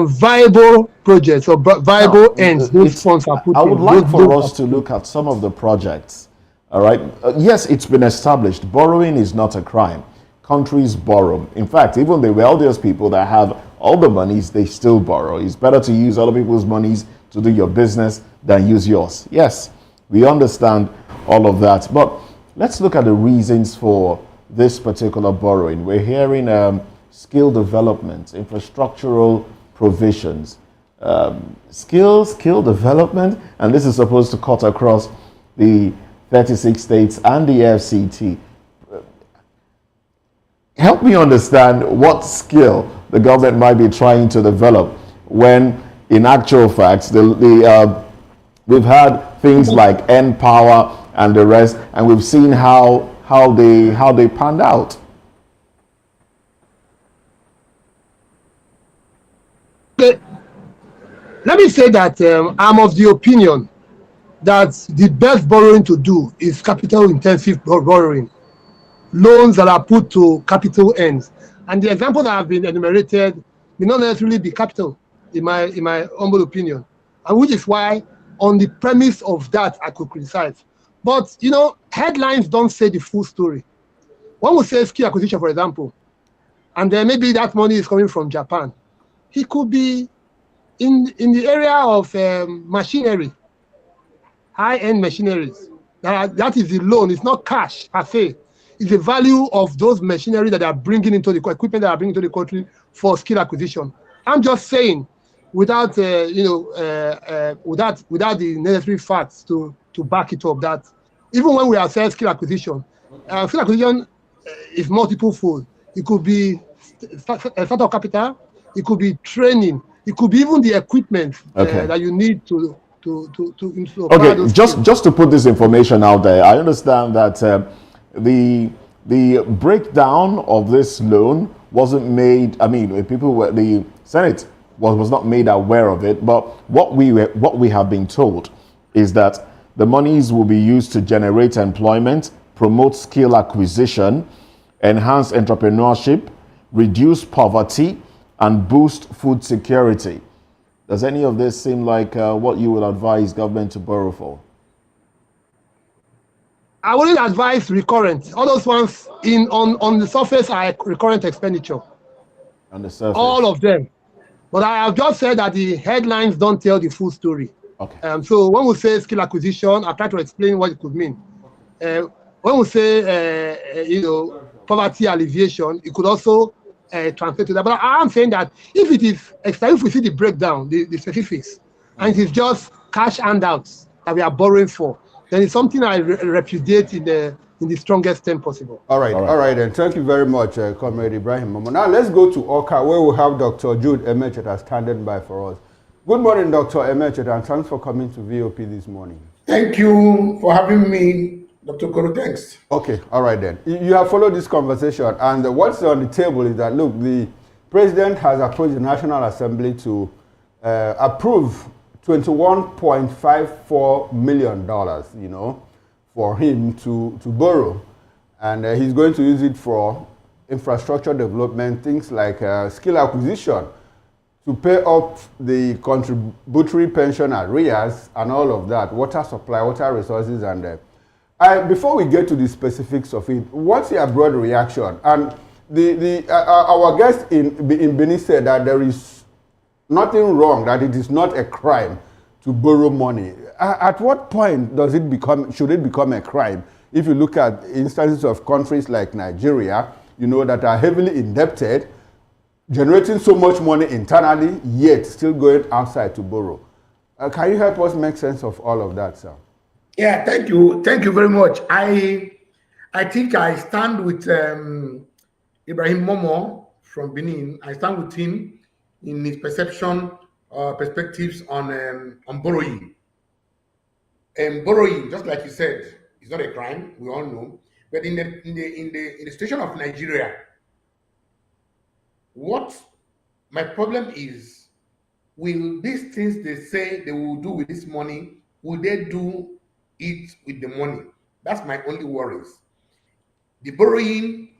viable projects or viable ends, those funds are put in. I would like for us to look at some of the projects. All right. Yes, it's been established. Borrowing is not a crime. Countries borrow. In fact, even the wealthiest people that have all the monies, they still borrow. It's better to use other people's monies to do your business than use yours. Yes, we understand all of that. But let's look at the reasons for this particular borrowing. We're hearing skill development, infrastructural provisions, skill development, and this is supposed to cut across the 36 states and the FCT. Help me understand what skill the government might be trying to develop when, in actual fact, we've had things like N-Power and the rest, and we've seen how they panned out. Let me say that I'm of the opinion that the best borrowing to do is capital-intensive borrowing, loans that are put to capital ends. And the example that have been enumerated may not necessarily be capital, in my humble opinion, and which is why, on the premise of that, I could criticize. But headlines don't say the full story. One would say skill acquisition, for example, and then maybe that money is coming from Japan. It could be in the area of machinery, high-end machineries. That is the loan. It's not cash per se. It's the value of those machinery that are bringing into the equipment that are bringing into the country for skill acquisition. I'm just saying, without the necessary facts to back it up, that even when we are saying skill acquisition is multiple fold. It could be startup capital. It could be training. It could be even the equipment that you need to okay, just to put this information out there, I understand that the breakdown of this loan wasn't made. I mean, the Senate was not made aware of it. But what we have been told is that the monies will be used to generate employment, promote skill acquisition, enhance entrepreneurship, reduce poverty, and boost food security. Does any of this seem like what you would advise government to borrow for? I wouldn't advise recurrent. All those ones on the surface are recurrent expenditure. On the surface? All of them. But I have just said that the headlines don't tell the full story. Okay. So when we say skill acquisition, I try to explain what it could mean. When we say, poverty alleviation, it could also translate to that. But I'm saying that if we see the breakdown, the specifics, and it is just cash handouts that we are borrowing for, then it's something I repudiate in in the strongest term possible. All right, and thank you very much, Comrade Ibrahim Momo. Now let's go to Oka, where we have Dr. Jude Emecheta standing by for us. Good morning, Dr. Emecheta, and thanks for coming to VOP this morning. Thank you for having me, Dr. Koro. Thanks. Okay, all right then. You have followed this conversation, and what's on the table is that, look, the president has approached the National Assembly to approve $21.54 million, for him to borrow. And he's going to use it for infrastructure development, things like skill acquisition, to pay up the contributory pension arrears and all of that, water supply, water resources, and before we get to the specifics of it, what's your broad reaction? And our guest in Benin said that there is nothing wrong, that it is not a crime to borrow money. At what point should it become a crime? If you look at instances of countries like Nigeria, that are heavily indebted, generating so much money internally, yet still going outside to borrow. Can you help us make sense of all of that, sir? Yeah, thank you. Thank you very much. I think I stand with Ibrahim Momo from Benin. I stand with him in his perspectives on borrowing. Borrowing, just like you said, is not a crime. We all know. But in the situation of Nigeria, what my problem is, will these things they say they will do with this money, will they do it with the money? That's my only worries. The borrowing,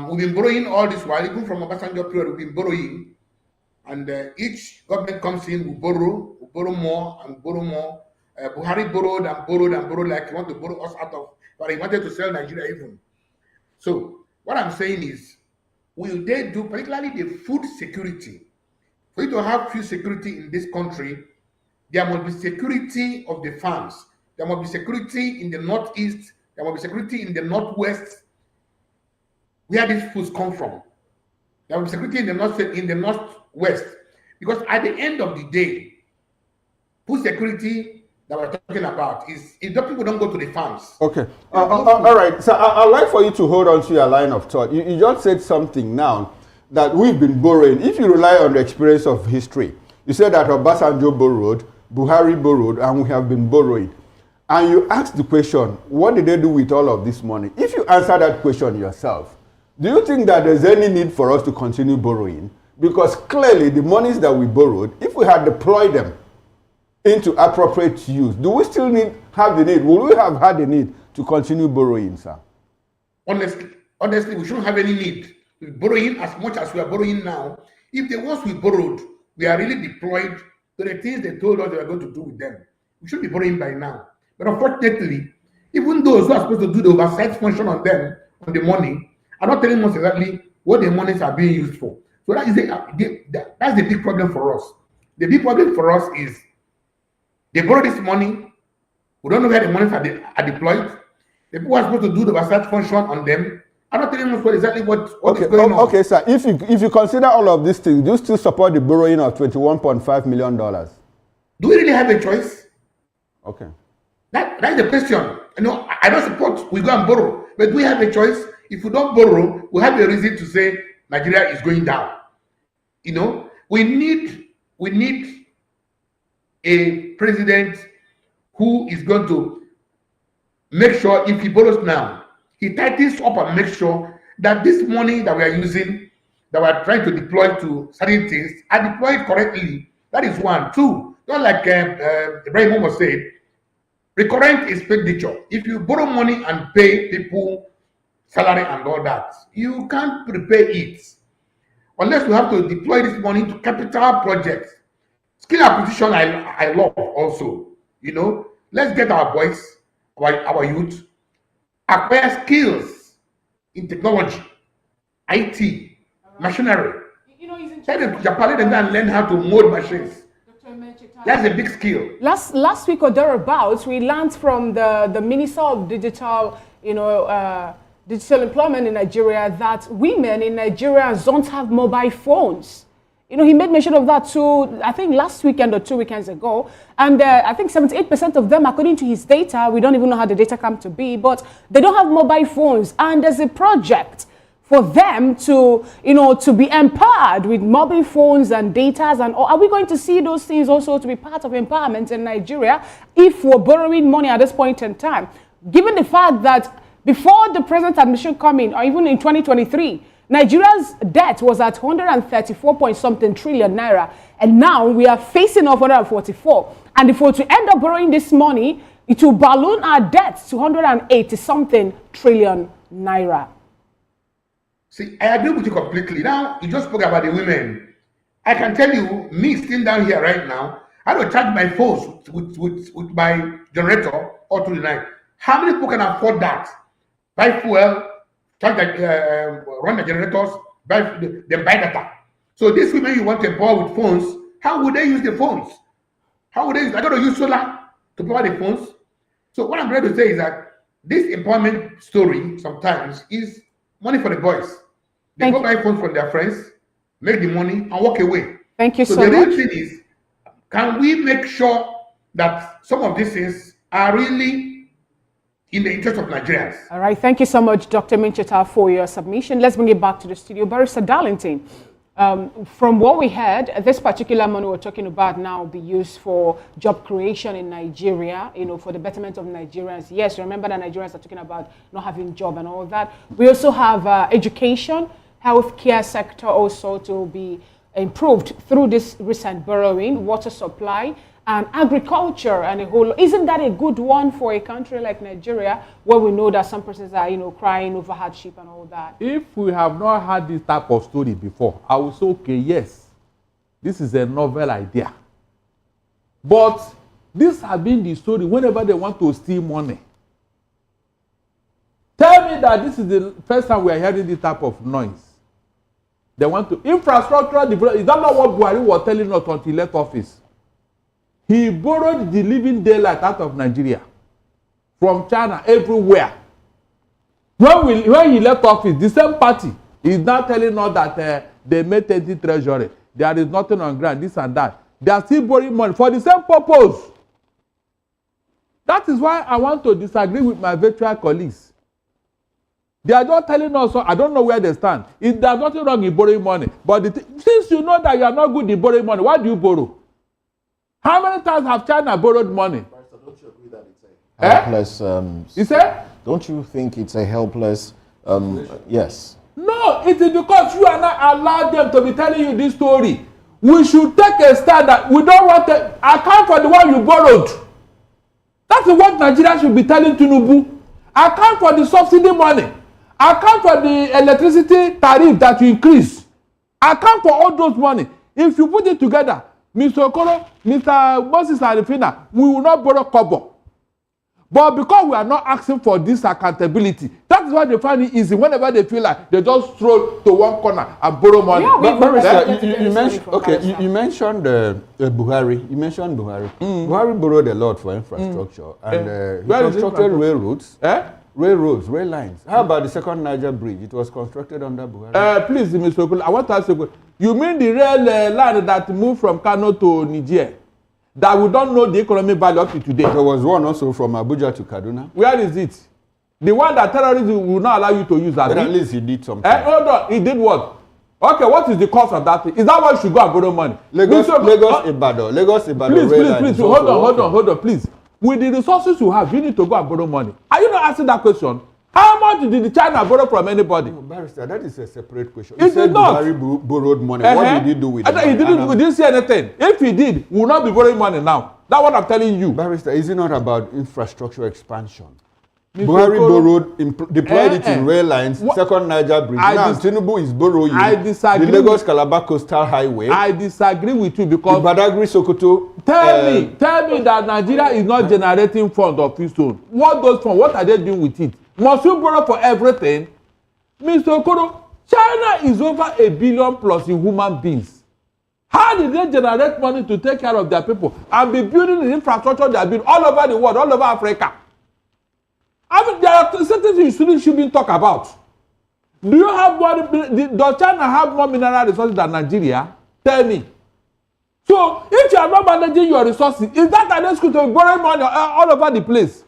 we've been borrowing all this while, even from Obasanjo period, we've been borrowing, and each government comes in, we borrow more and borrow more. Buhari borrowed and borrowed and borrowed, like he wanted to borrow us out of, but he wanted to sell Nigeria even. So what I'm saying is, will they do, particularly the food security? For you to have food security in this country, there must be security of the farms. There must be security in the northeast. There must be security in the northwest, where these foods come from. There must be security in the northwest, because at the end of the day, food security that we're talking about is if the people don't go to the farms. Okay. All right. So I'd like for you to hold on to your line of thought. You just said something now that we've been borrowing. If you rely on the experience of history, you said that Obasanjo borrowed, Buhari borrowed, and we have been borrowing. And you ask the question, what did they do with all of this money? If you answer that question yourself, do you think that there's any need for us to continue borrowing? Because clearly the monies that we borrowed, if we had deployed them into appropriate use, do we still have the need? Will we have had the need to continue borrowing, sir? Honestly, we shouldn't have any need to borrowing as much as we are borrowing now. If the ones we borrowed, we are really deployed to the things they told us they were going to do with them, we should be borrowing by now. But unfortunately, even those who are supposed to do the oversight function on them, on the money, are not telling us exactly what the monies are being used for. So that is that's the big problem for us. The big problem for us is they borrow this money, we don't know where the monies are deployed. The people who are supposed to do the oversight function on them are not telling us exactly what is going on. Okay, sir. If you consider all of these things, do you still support the borrowing of $21.5 million? Do we really have a choice? Okay. That's the question. I don't support we go and borrow, but do we have a choice? If we don't borrow, we have a reason to say Nigeria is going down. We need a president who is going to make sure if he borrows now, he tightens up and makes sure that this money that we are using, that we are trying to deploy to certain things, are deployed correctly. That is one. Two, not like Ibrahim Momo said, recurrent expenditure. If you borrow money and pay people salary and all that, you can't prepay it unless you have to deploy this money to capital projects. Skill acquisition, I love also. Let's get our boys, our youth, acquire skills in technology, IT, machinery. Tell them to Japan, let them go and learn how to mold machines. That's a big skill. Last week or thereabouts, we learned from the Minister of Digital, digital employment in Nigeria that women in Nigeria don't have mobile phones. You know, he made mention of that too, I think last weekend or 2 weekends ago. And I think 78% of them, according to his data, we don't even know how the data come to be, but they don't have mobile phones. And there's a project for them to, you know, to be empowered with mobile phones and data. And are we going to see those things also to be part of empowerment in Nigeria if we're borrowing money at this point in time? Given the fact that before the present administration coming, or even in 2023, Nigeria's debt was at 134 point something trillion naira, and now we are facing off 144. And if we're to end up borrowing this money, it will balloon our debt to 180 something trillion naira. See, I agree with you completely. Now, you just spoke about the women. I can tell you, me sitting down here right now, I don't charge my phones with my generator all through the night. How many people can afford that? Buy fuel, run the generators, then buy data. So these women you want to empower with phones, how would they use the phones? How would they use? I got to use solar to power the phones. So what I'm trying to say is that this empowerment story sometimes is money for the boys. They go buy phones from their friends, make the money, and walk away. Thank you so much. So the real thing is, can we make sure that some of these things are really in the interest of Nigerians? All right, thank you so much, Dr. Mincheta, for your submission. Let's bring it back to the studio. Barrister Darlington, from what we heard, this particular money we're talking about now will be used for job creation in Nigeria, you know, for the betterment of Nigerians. Yes, remember that Nigerians are talking about not having job and all that. We also have education, healthcare sector also to be improved through this recent borrowing, water supply, and agriculture and a whole. Isn't that a good one for a country like Nigeria, where we know that some persons are, you know, crying over hardship and all that? If we have not had this type of story before, I will say, okay, yes, this is a novel idea. But this has been the story whenever they want to steal money. Tell me that this is the first time we are hearing this type of noise. They want to infrastructure development. Is that not what Buhari was telling us until he left office? He borrowed the living daylight out of Nigeria, from China, everywhere. When he left office, the same party is now telling us that they made 30 treasury. There is nothing on ground, this and that. They are still borrowing money for the same purpose. That is why I want to disagree with my virtual colleagues. They are just telling us, I don't know where they stand. There's nothing wrong in borrowing money. But since you know that you are not good in borrowing money, why do you borrow? How many times have China borrowed money? Don't you agree that it's a helpless? You say? Don't you think it's a helpless? Yes. No, it is because you are not allowed them to be telling you this story. We should take a stand that we don't want to account for the one you borrowed. That is what Nigeria should be telling Tinubu. Account for the subsidy money. Account for the electricity tariff that you increase. Account for all those money. If you put it together, Mr. Okoro, Mr. Moses Arifina, we will not borrow kobo. But because we are not asking for this accountability, that is why they find it easy. Whenever they feel like they just stroll to one corner and borrow money. You mentioned Buhari. You mentioned Buhari. Buhari borrowed a lot for infrastructure, and he constructed railroads. Railroads, rail lines. How about the second Niger bridge? It was constructed under Buhari. Please, Mr. Okolo, I want to ask you a question. You mean the rail line that moved from Kano to Niger? That we don't know the economic value up to today? There was one also from Abuja to Kaduna. Where is it? The one that terrorists will not allow you to use that. But at least he did something. Hold on, he did what? Okay, what is the cost of that thing? Is that why you should go and borrow money? Lagos Ibadan. Please, hold on, please. With the resources you have, you need to go and borrow money. Are you not asking that question? How much did China borrow from anybody? No, Barrister, that is a separate question. It is not. Buhari borrowed money. What did he do with it? He didn't say anything. If he did, we will not be borrowing money now. That's what I'm telling you. Barrister, is it not about infrastructure expansion? Buhari borrowed, deployed it in rail lines, second Niger bridge. Now Tinubu is borrowing the Lagos-Calabar Coastal Highway. I disagree with you because the Badagry-Sokoto. Tell me that Nigeria is not generating funds of its own. What those funds? What are they doing with it? Must you borrow for everything? Mr. Okoro, China is over 1 billion plus in human beings. How did they generate money to take care of their people and be building the infrastructure they are building all over the world, all over Africa? I mean, there are certain things you shouldn't talk about. Do you have more? Does China have more mineral resources than Nigeria? Tell me. So if you are not managing your resources, is that an excuse to borrow money all over the place?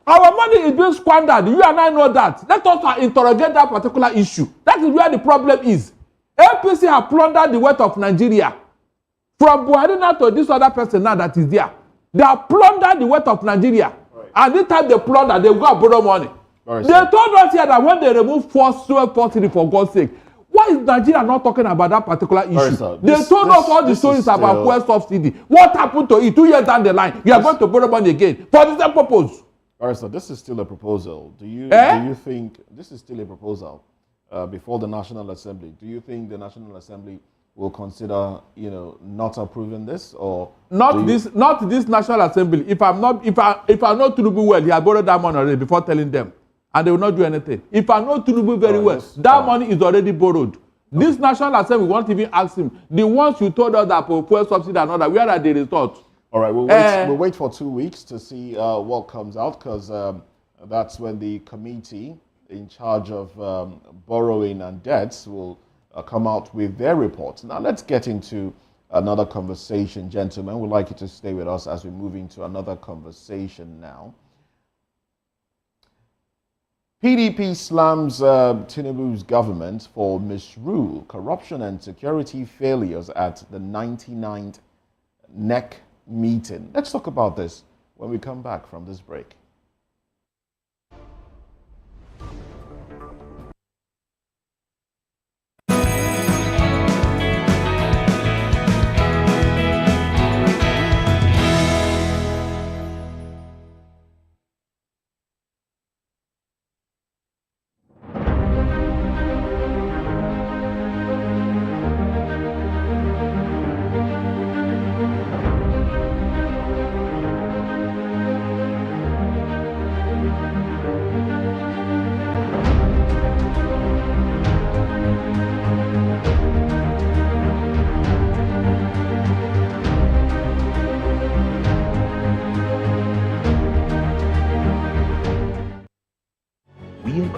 Our money is being squandered. You and I know that. Let us interrogate that particular issue. That is where the problem is. APC have plundered the wealth of Nigeria. From Buhari now to this other person now that is there. They have plundered the wealth of Nigeria. Right. And this time they plunder, they go and borrow money. They told us here that when they remove force for God's sake, why is Nigeria not talking about that particular issue? They told us all the stories about fuel subsidy. What happened to it 2 years down the line? You are going to borrow money again for the same purpose. All right, so this is still a proposal. Do you think this is still a proposal before the National Assembly? Do you think the National Assembly will consider, not approving this, or not this National Assembly? If I'm not Tinubu well, he has borrowed that money already before telling them, and they will not do anything. If I know Tinubu very well, that money is already borrowed. This National Assembly won't even ask him. The ones you told us that for fuel subsidy and all that, where are the results? All right, we'll wait for 2 weeks to see what comes out, because that's when the committee in charge of borrowing and debts will come out with their report. Now, let's get into another conversation, gentlemen. We'd like you to stay with us as we move into another conversation now. PDP slams Tinubu's government for misrule, corruption and security failures at the 99th NEC meeting. Let's talk about this when we come back from this break.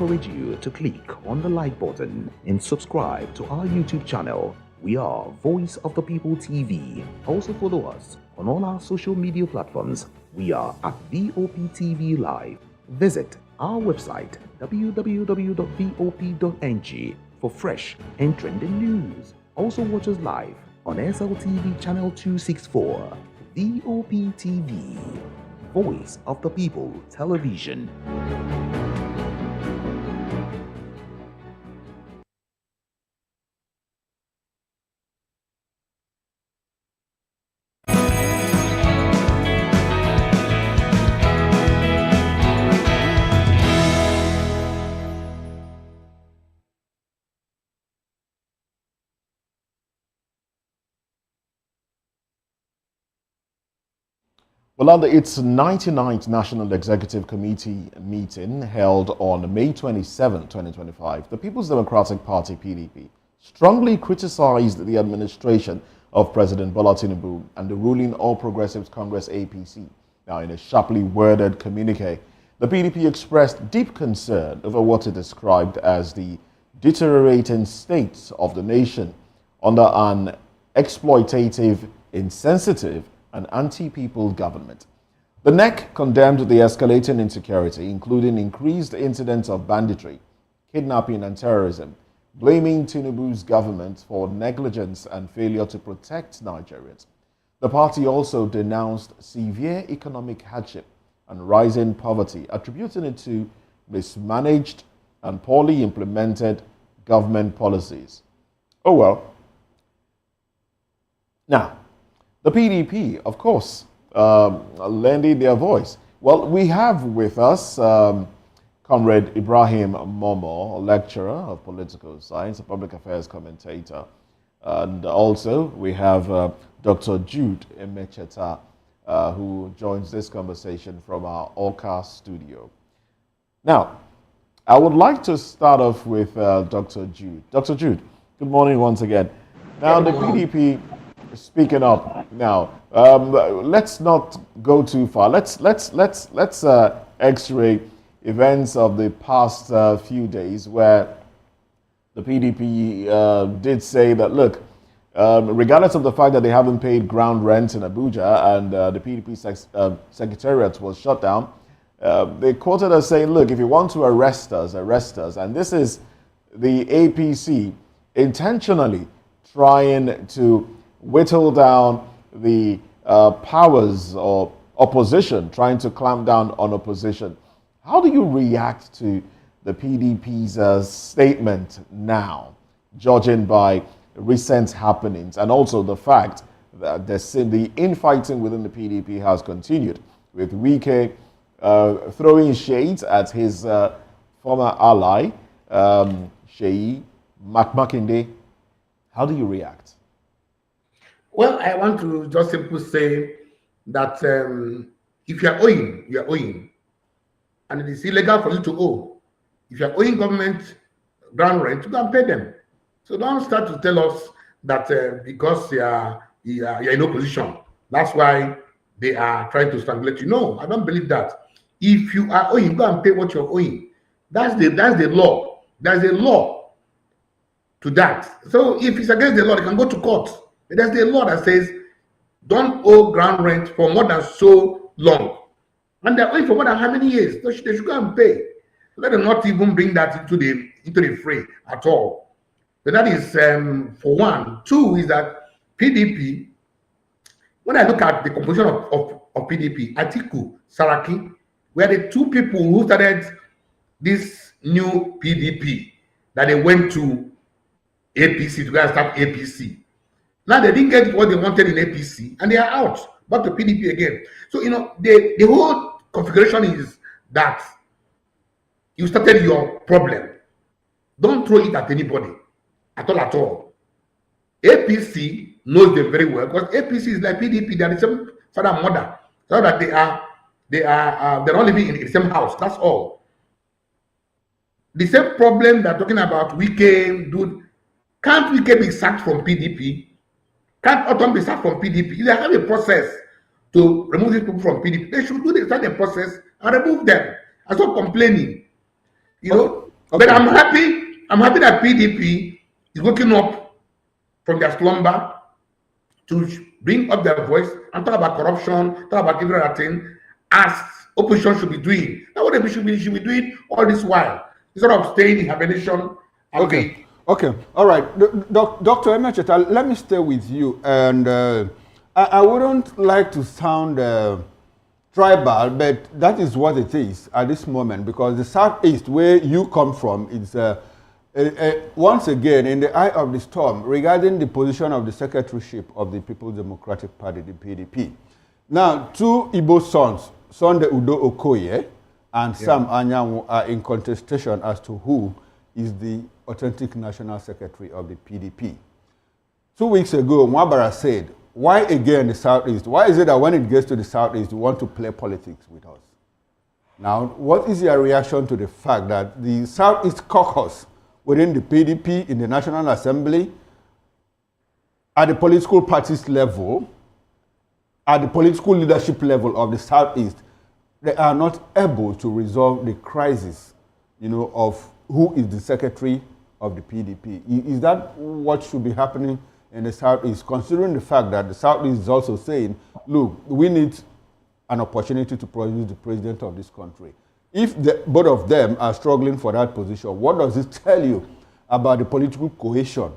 Encourage you to click on the like button and subscribe to our YouTube channel. We are Voice of the People TV. Also follow us on all our social media platforms. We are at VOP TV Live. Visit our website www.vop.ng for fresh and trending news. Also watch us live on SLTV channel 264. VOP TV, Voice of the People Television. Well, under its 99th National Executive Committee meeting held on May 27, 2025, the People's Democratic Party, PDP, strongly criticized the administration of President Bola Tinubu and the ruling All Progressives Congress, APC. Now, in a sharply worded communique, the PDP expressed deep concern over what it described as the deteriorating state of the nation under an exploitative, insensitive, and anti-people government. The NEC condemned the escalating insecurity, including increased incidents of banditry, kidnapping, and terrorism, blaming Tinubu's government for negligence and failure to protect Nigerians. The party also denounced severe economic hardship and rising poverty, attributing it to mismanaged and poorly implemented government policies. Oh well. Now, the PDP, of course, lending their voice. Well, we have with us Comrade Ibrahim Momo, a lecturer of political science, a public affairs commentator. And also we have Dr. Jude Emecheta, who joins this conversation from our Orca studio. Now, I would like to start off with Dr. Jude. Dr. Jude, good morning once again. Now, the PDP speaking up now. Let's not go too far. Let's X-ray events of the past few days where the PDP did say that, look, regardless of the fact that they haven't paid ground rent in Abuja and the PDP secretariat was shut down, they quoted us saying, look, if you want to arrest us, arrest us. And this is the APC intentionally trying to whittle down the powers or opposition, trying to clamp down on opposition. How do you react to the PDP's statement now, judging by recent happenings, and also the fact that the infighting within the PDP has continued, with Wike throwing shades at his former ally, Sheyi Makinde? How do you react? Well, I want to just simply say that if you are owing, you are owing. And it is illegal for you to owe. If you are owing government ground rent, you can pay them. So don't start to tell us that because you are in opposition, that's why they are trying to strangulate you. No, I don't believe that. If you are owing, go and pay what you're owing. That's the law. There's a law to that. So if it's against the law, they can go to court. But there's the law that says don't owe ground rent for more than so long. And they're owing for more than how many years? They should go and pay. Let them not even bring that into the fray at all. So that is for one. Two is that PDP, when I look at the composition of PDP, Atiku, Saraki, were the two people who started this new PDP, that they went to APC to go and start APC. Now they didn't get what they wanted in APC, and they are out, back to PDP again. So, the whole configuration is that you started your problem. Don't throw it at anybody, at all. APC knows them very well, because APC is like PDP. They are the same father and mother, so that they're all living in the same house. That's all. The same problem they're talking about. Can't Wike be sacked from PDP? Can't Autumn be sacked from PDP? If they have a process to remove these people from PDP, they should start a process and remove them. I'm not complaining, Okay. But I'm happy that PDP is waking up from their slumber to bring up their voice and talk about corruption, talk about every other thing, as opposition should be doing. That's what they should be doing all this while, instead of staying in hibernation. Okay. All right. Dr. Emecheta, let me stay with you. And I wouldn't like to sound tribal, but that is what it is at this moment, because the Southeast, where you come from, is once again in the eye of the storm regarding the position of the secretaryship of the People's Democratic Party, the PDP. Now, two Igbo sons, Sunday Udo Okoye and Sam Anyanwu, are in contestation as to who is the authentic national secretary of the PDP. 2 weeks ago, Mwabara said, why again the Southeast? Why is it that when it gets to the Southeast, you want to play politics with us? Now, what is your reaction to the fact that the Southeast caucus within the PDP in the National Assembly, at the political parties level, at the political leadership level of the Southeast, they are not able to resolve the crisis, of who is the secretary of the PDP? Is that what should be happening in the Southeast, considering the fact that the Southeast is also saying, look, we need an opportunity to produce the president of this country? If both of them are struggling for that position, what does it tell you about the political cohesion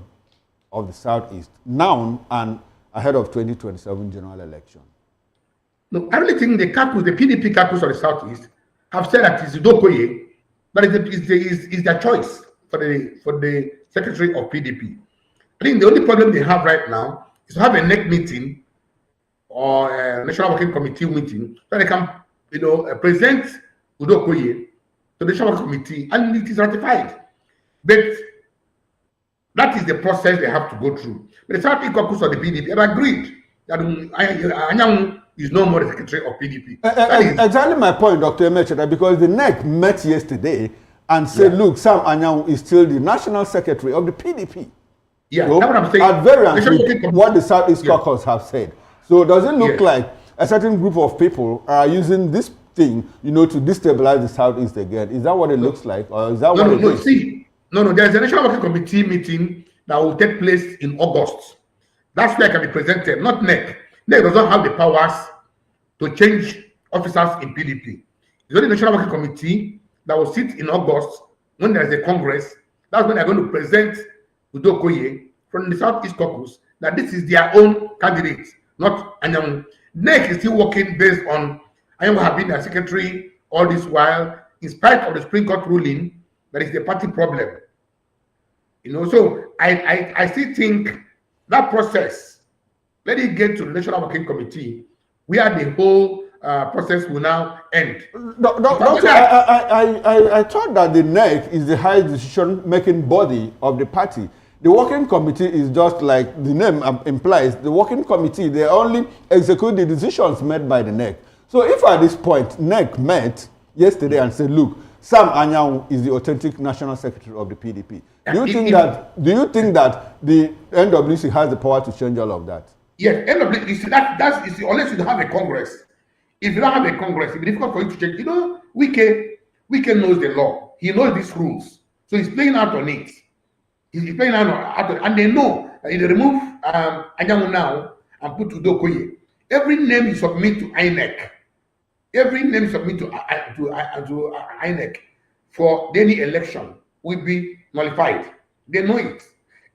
of the Southeast now and ahead of 2027 general election? No, I really think the PDP caucus of the Southeast have said that it's Udokoye, but it's their choice for the secretary of PDP. I think the only problem they have right now is to have a NEC meeting or a National Working Committee meeting so they can, present Udokoye to the National Working Committee and it is ratified. But that is the process they have to go through. But the South East caucus of the PDP have agreed that Anyanwu is no more the secretary of PDP. Exactly my point, Dr. Emecheta, because the NEC met yesterday and said, look, Sam Anyanwu is still the national secretary of the PDP. Yeah, that's what I'm saying. At variance with what the Southeast caucus have said. So does it look like a certain group of people are using this thing, to destabilize the Southeast again? Is that what it looks like? Or is that what it is? No, there's a National Working Committee meeting that will take place in August. That's where it can be presented, not NEC. NEC does not have the powers to change officers in PDP. It's only the National Working Committee that will sit in August when there is a Congress. That's when they're going to present Udo Okoye from the Southeast Caucus that this is their own candidate, not Anyanwu. NEC is still working based on Anyanwu have been their secretary all this while, in spite of the Supreme Court ruling, that is the party problem. So I still think that process, let it get to the National Working Committee, where the whole process will now end. Doctor, I thought that the NEC is the highest decision-making body of the party. The working committee is just like the name implies. The working committee, they only execute the decisions made by the NEC. So if at this point NEC met yesterday and said, look, Sam Anyanwu is the authentic national secretary of the PDP. Do you think that the NWC has the power to change all of that? Yes, NWC, that's unless you have a Congress. If you don't have a Congress, it's difficult for you to change. Wike knows the law. He knows these rules. So he's playing out on it. He's playing out on it. And they know that if they remove Anyanwu now and put Udo Okoye, every name you submit to INEC, INEC for any election will be nullified. They know it.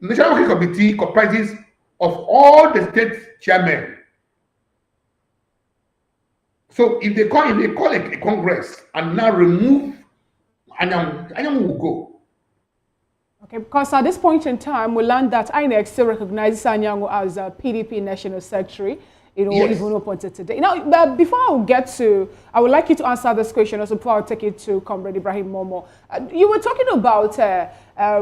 The National Working Committee comprises of all the state chairmen. So if they call a Congress and now remove Anyanwu will go. Okay, because at this point in time, we learned that INEC still recognizes Anyanwu as a PDP national secretary. Yes. Even up until today. Now, but before I get to, I would like you to answer this question also before I take it to Comrade Ibrahim Momo. You were talking about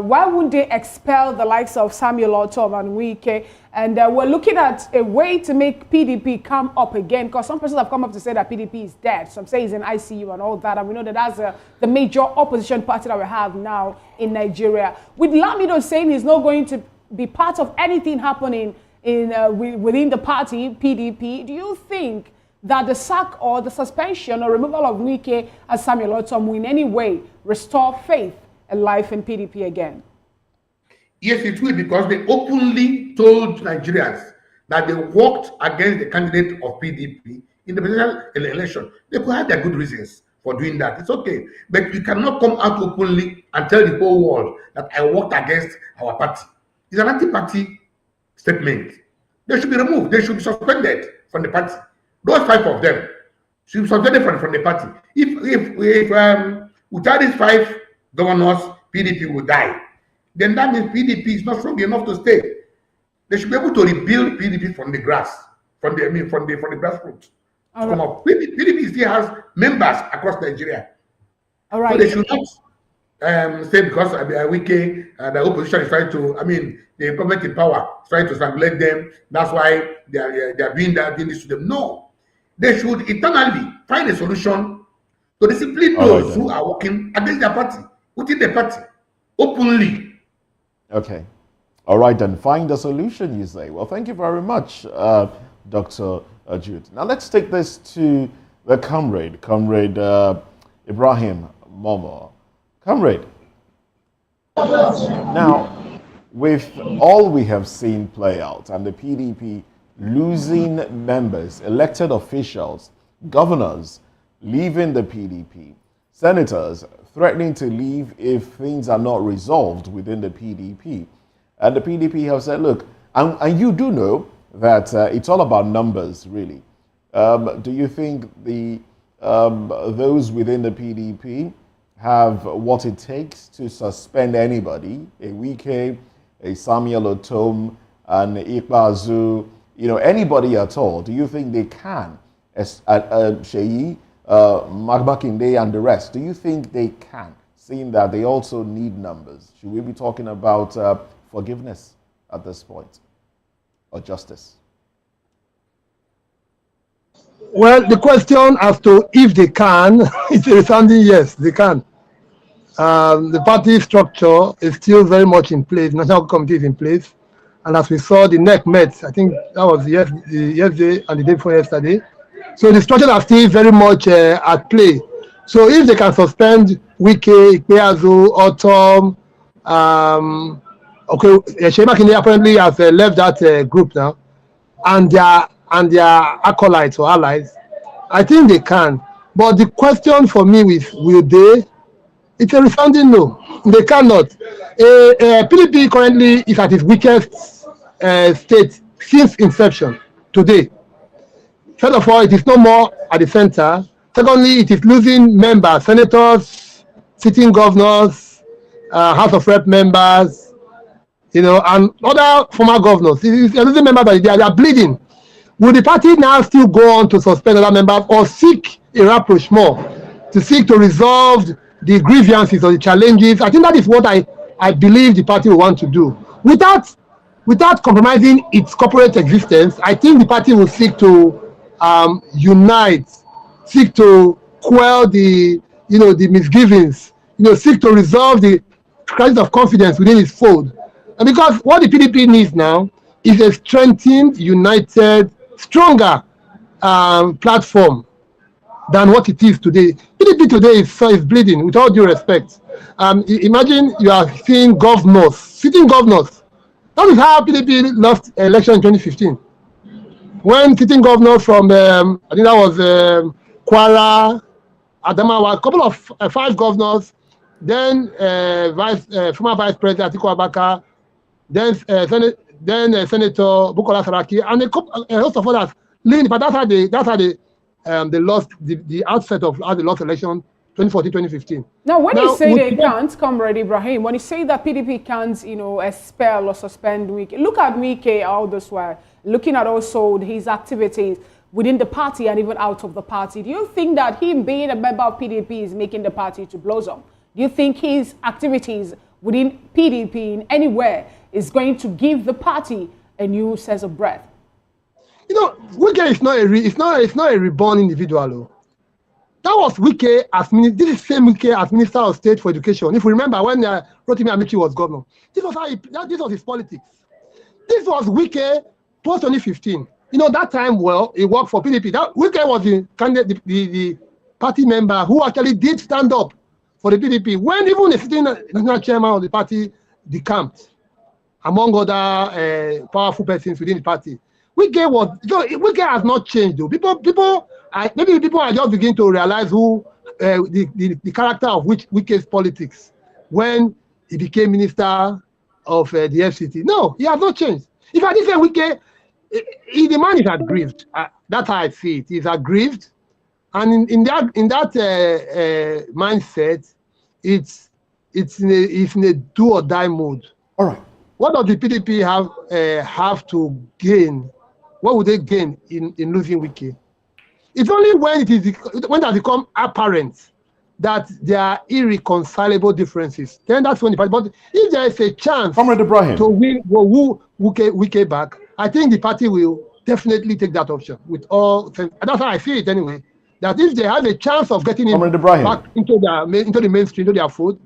why wouldn't they expel the likes of Samuel Ortom and Wike, and we're looking at a way to make PDP come up again, because some persons have come up to say that PDP is dead. Some say it's in ICU and all that, and we know that that's the major opposition party that we have now in Nigeria. With Lamido saying he's not going to be part of anything happening within the party, PDP, do you think that the sack or the suspension or removal of Wike and Samuel Ortom will in any way restore faith and life in PDP again? Yes, it will, because they openly told Nigerians that they worked against the candidate of PDP in the presidential election. They could have their good reasons for doing that. It's okay. But you cannot come out openly and tell the whole world that I worked against our party. It's an anti-party statement. They should be removed. They should be suspended from the party. Those 5 of them should be suspended from the party. If without these 5 governors, PDP will die, then that means PDP is not strong enough to stay. They should be able to rebuild PDP from the grassroots. All right. PDP still has members across Nigeria. All right. So they should not say because Wike, the opposition is trying to, the government in power is trying to strangulate them. That's why they are doing this to them. No, they should internally find a solution to discipline those who are working against their party, within the party, openly. Okay. All right, then find a solution, you say. Well, thank you very much, Dr. Jude. Now let's take this to the Comrade Ibrahim Momo. Comrade, now, with all we have seen play out and the PDP losing members, elected officials, governors leaving the PDP, senators threatening to leave if things are not resolved within the PDP, and the PDP have said, look, and you do know that it's all about numbers, really. Do you think those within the PDP have what it takes to suspend anybody, a Wike, a Samuel Ortom, an Ekpa'S, anybody at all? Do you think they can? Sheyi, Makinde and the rest, do you think they can, seeing that they also need numbers? Should we be talking about forgiveness at this point, or justice? Well, the question as to if they can, it's a resounding yes, they can. The party structure is still very much in place. National Committee is in place. And as we saw, the NEC met, I think that was yesterday and the day before yesterday. So the structures are still very much at play. So if they can suspend Wike, Ekpa'S, Ortom, Okay, Shema Kinde apparently has left that group now, and their acolytes or allies. I think they can, but the question for me is, will they? It's a resounding no. They cannot. PDP currently is at its weakest state since inception today. First of all, it is no more at the center. Secondly, it is losing members, senators, sitting governors, House of Rep members, and other former governors. It is losing members, but they are bleeding. Will the party now still go on to suspend other members or seek a rapprochement to seek to resolve the grievances or the challenges? I think that is what I believe the party will want to do. Without compromising its corporate existence, I think the party will seek to unite, seek to quell the misgivings, seek to resolve the crisis of confidence within its fold. And because what the PDP needs now is a strengthened, united, stronger platform than what it is today. PDP today is bleeding, with all due respect. Imagine you are seeing governors, sitting governors. That is how PDP lost election in 2015. When sitting governors from, I think that was Kwara, Adamawa, a couple of 5 governors, then former Vice President Atiku Abubakar, then Senator Bukola Saraki, and a host of others. But that's how they lost the outset of how they lost election 2014-2015. Now, when you say they can't, Comrade Ibrahim, when you say that PDP can't, expel or suspend Wike, look at Wike all this while, looking at also his activities within the party and even out of the party. Do you think that him being a member of PDP is making the party to blossom? Do you think his activities within PDP in anywhere is going to give the party a new sense of breath? Wike is not a reborn individual. Though. That was Wike as minister. This is same Wike as Minister of State for Education. If you remember when Rotimi Amici was governor, this was his politics. This was Wike post 2015. That time, he worked for PDP. That Wike was the candidate, the party member who actually did stand up for the PDP when even the sitting national chairman of the party decamped, among other powerful persons within the party. Wike has not changed though. Maybe people are just beginning to realize who the character of Wike's politics when he became minister of the FCT. No, he has not changed. If I did say Wike, the man is aggrieved. That's how I see it. He's aggrieved, and in that mindset, it's in a do or die mode. All right. What does the PDP have to gain? What would they gain in losing Wike? It's only when it has become apparent that there are irreconcilable differences. Then that's when the party. But if there is a chance to win Wike back, I think the party will definitely take that option. With all, that's how I see it anyway. That if they have a chance of getting him back into the mainstream, into their fold.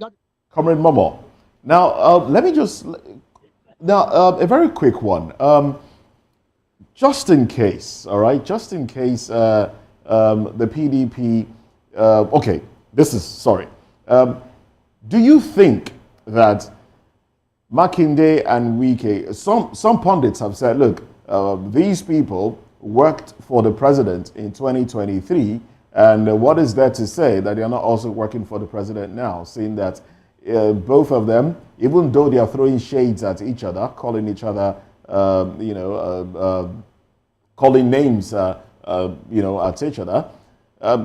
Comrade Momo. Now, let me just. Now, a very quick one. Just in case, all right? Just in case the PDP... okay, sorry. Do you think that Makinde and Wike, some pundits have said, look, these people worked for the president in 2023, and what is there to say that they are not also working for the president now, seeing that both of them, even though they are throwing shades at each other, calling each other, calling names, at each other,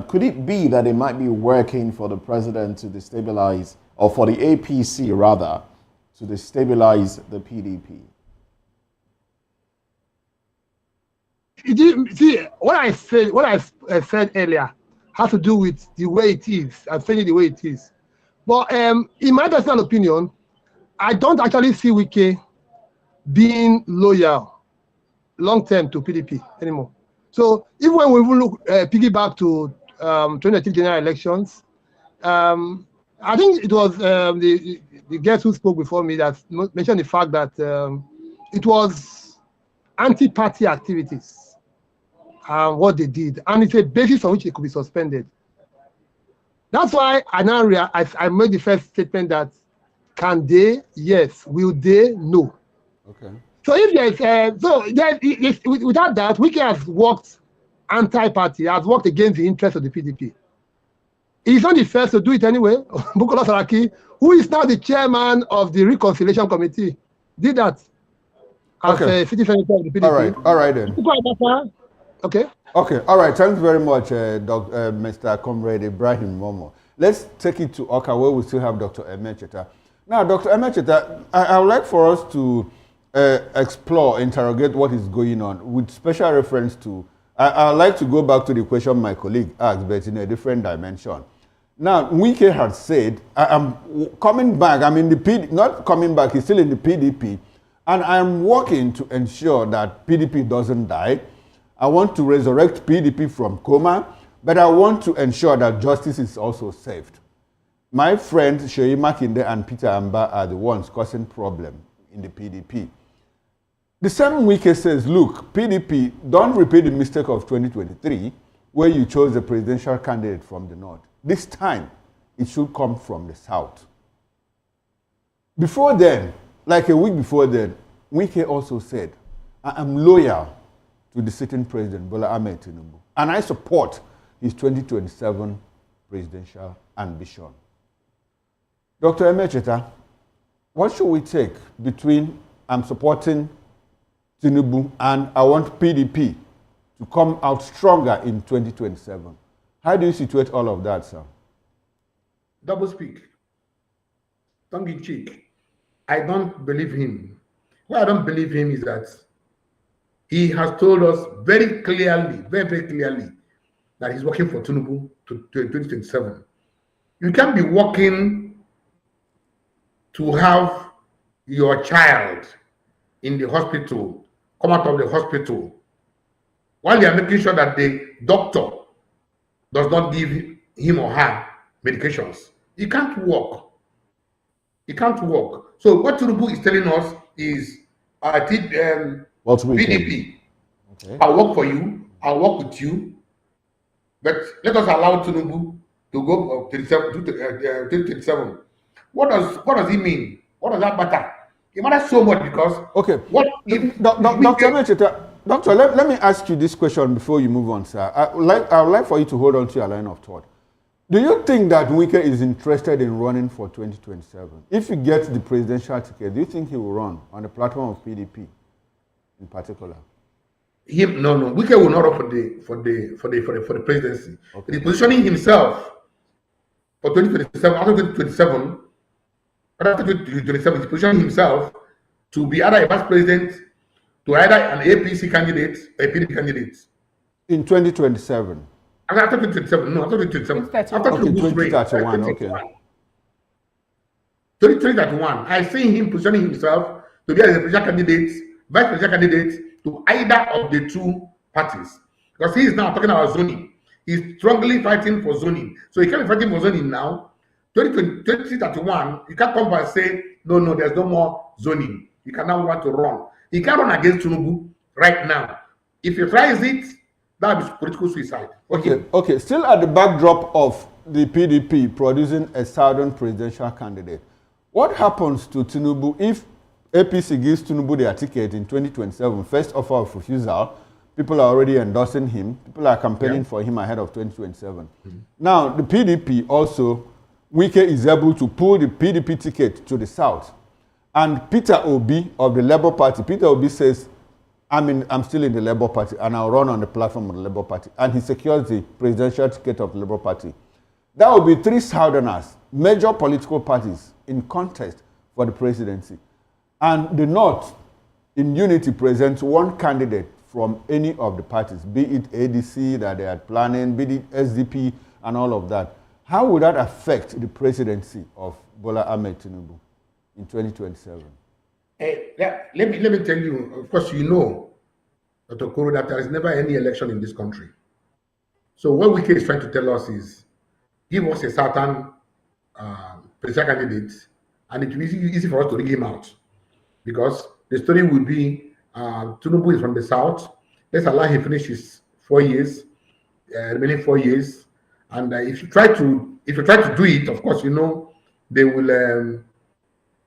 could it be that they might be working for the president to destabilize, or for the APC rather, to destabilize the PDP? See, what I said earlier has to do with the way it is, and saying it the way it is. But in my personal opinion, I don't actually see Wike being loyal long-term to PDP anymore. So even when we look piggyback to 2019 general elections, I think it was the guest who spoke before me that mentioned the fact that it was anti-party activities, what they did, and it's a basis on which they could be suspended. That's why I made the first statement that Can they? Yes. Will they? No. Okay. So if without that, Wike has worked anti-party, has worked against the interests of the PDP. He's not the first to do it anyway. Bukola Saraki, who is now the chairman of the Reconciliation Committee, did that as a city senator of the PDP. All right then. Okay. Okay, all right. Thanks very much, Mr. Comrade Ibrahim Momo. Let's take it to Oka, where we still have Dr. Emecheta. Now, Dr. Emecheta, I would like for us to explore, interrogate what is going on with special reference to. I'd like to go back to the question my colleague asked, but in a different dimension. Now, Wike has said, I'm coming back. I'm in the PDP, not coming back. He's still in the PDP, and I'm working to ensure that PDP doesn't die. I want to resurrect PDP from coma, but I want to ensure that justice is also saved. My friends Sheyi Makinde and Peter Amba are the ones causing problem in the PDP. The same Wike says, look, PDP, don't repeat the mistake of 2023 where you chose a presidential candidate from the north. This time, it should come from the south. Before then, like a week before then, Wike also said, I am loyal to the sitting president, Bola Ahmed Tinubu, and I support his 2027 presidential ambition. Dr. Emecheta, what should we take between I'm supporting Tinubu and I want PDP to come out stronger in 2027? How do you situate all of that, sir? Double speak. Tongue in cheek. I don't believe him. Why I don't believe him is that he has told us very clearly, very clearly, that he's working for Tinubu to 2027. You can't be working to have your child in the hospital, come out of the hospital, while you are making sure that the doctor does not give him or her medications. It can't work. It can't work. So what Tinubu is telling us is, PDP, okay, I'll work for you, I'll work with you, but let us allow Tinubu to go to 2027. What does it mean? What does that matter? It matters so much because what if Doctor, let me ask you this question before you move on, sir. I would like for you to hold on to your line of thought. Do you think that Wike is interested in running for 2027? If he gets the presidential ticket, do you think he will run on the platform of PDP in particular? No. Wike will not run for the presidency. Okay. He's positioning himself for 2027. After 2027, he's positioning himself to be either a vice president, to either an APC candidate, or a PDP candidate. In 2027. After 2027, no, after 2027. After 2031, okay. 2031, I see him positioning himself to be as a presidential candidate, vice presidential candidate to either of the two parties. Because he is now talking about zoning. He's strongly fighting for zoning. So he can't be fighting for zoning now. 2031, you can't come back and say, no, there's no more zoning. You can now want to run. He can't run against Tinubu right now. If he tries it, that will be political suicide. Okay. Still at the backdrop of the PDP producing a southern presidential candidate, what happens to Tinubu if APC gives Tinubu their ticket in 2027, first offer of refusal? People are already endorsing him. People are campaigning for him ahead of 2027. Now, the PDP also, Wike is able to pull the PDP ticket to the south. And Peter Obi of the Labour Party, Peter Obi says, I'm still in the Labour Party and I'll run on the platform of the Labour Party. And he secures the presidential ticket of the Labour Party. That will be three Southerners, major political parties in contest for the presidency. And the North, in unity, presents one candidate from any of the parties, be it ADC that they are planning, be it SDP and all of that. How would that affect the presidency of Bola Ahmed Tinubu in 2027? Let me tell you, of course, you know, Dr. Koro, that there is never any election in this country. So what Wike is trying to tell us is, give us a certain presidential candidate, and it will be easy for us to rig him out. Because the story will be, Tinubu is from the south. Let's allow him finish his 4 years, remaining 4 years. And if you try to do it, of course, you know, they will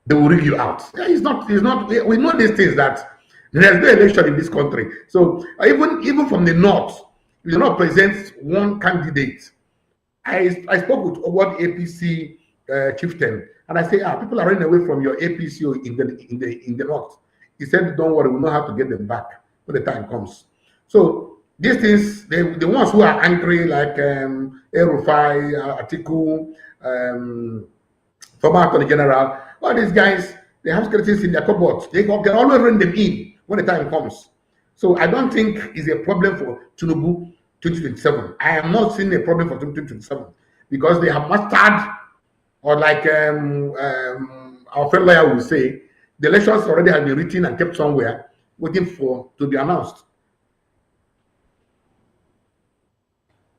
they will rig you out. Yeah, it's not. We know these things that there's no election in this country. So even from the north, if the north presents one candidate, I spoke with one APC chieftain, and I say, people are running away from your APC in the north. He said, don't worry, we know how to get them back when the time comes. So these things, the ones who are angry, like El-Rufai, Atiku, former Attorney General, all these guys, they have skeletons in their cupboards. They can always run them in when the time comes. So I don't think it's a problem for Tinubu 2027. I am not seeing a problem for 2027 because they have mastered, or like our fellow lawyer will say, the elections already have been written and kept somewhere, waiting to be announced.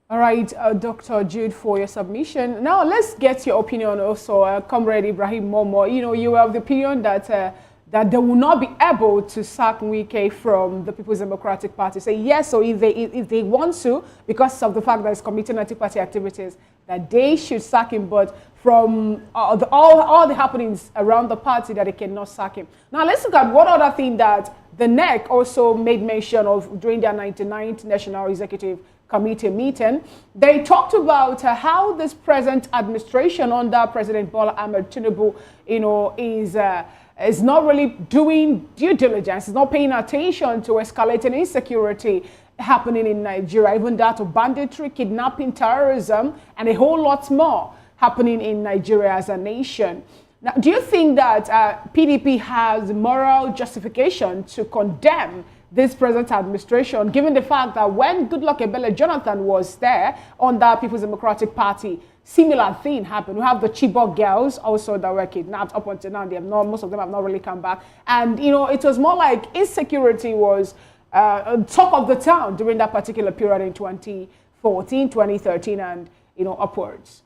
All right, Dr. Jude, for your submission. Now, let's get your opinion also, Comrade Ibrahim Momo. You know, you have the opinion that that they will not be able to sack Wike from the People's Democratic Party. Say yes, or if they want to, because of the fact that he's committing anti-party activities, that they should sack him. But from all the happenings around the party, that they cannot sack him. Now, let's look at what other thing that the NEC also made mention of during their 99th National Executive Committee meeting. They talked about how this present administration under President Bola Ahmed Tinubu, you know, is not really doing due diligence, is not paying attention to escalating insecurity happening in Nigeria, even that of banditry, kidnapping, terrorism, and a whole lot more happening in Nigeria as a nation. Now, do you think that PDP has moral justification to condemn this present administration, given the fact that when Goodluck Ebele Jonathan was there on the People's Democratic Party, similar thing happened? We have the Chibok girls also that were kidnapped. Up until now, most of them have not really come back. And, you know, it was more like insecurity was talk of the town during that particular period in 2014, 2013, and, you know, upwards.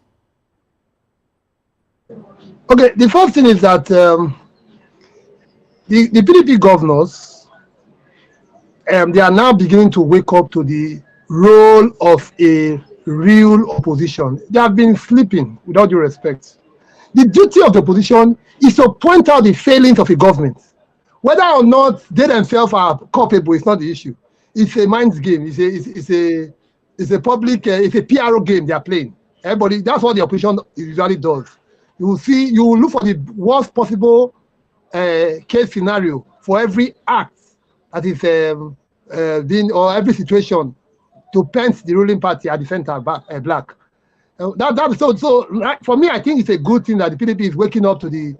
Okay, the first thing is that the PDP governors, they are now beginning to wake up to the role of a real opposition. They have been sleeping, with all due respect. The duty of the opposition is to point out the failings of a government. Whether or not they themselves are culpable is not the issue. It's a mind's game. It's a public, it's a PRO game they are playing. Everybody, that's what the opposition usually does. You will look for the worst possible case scenario for every act that is being, or every situation, to paint the ruling party at the center black. So right, for me, I think it's a good thing that the PDP is waking up to the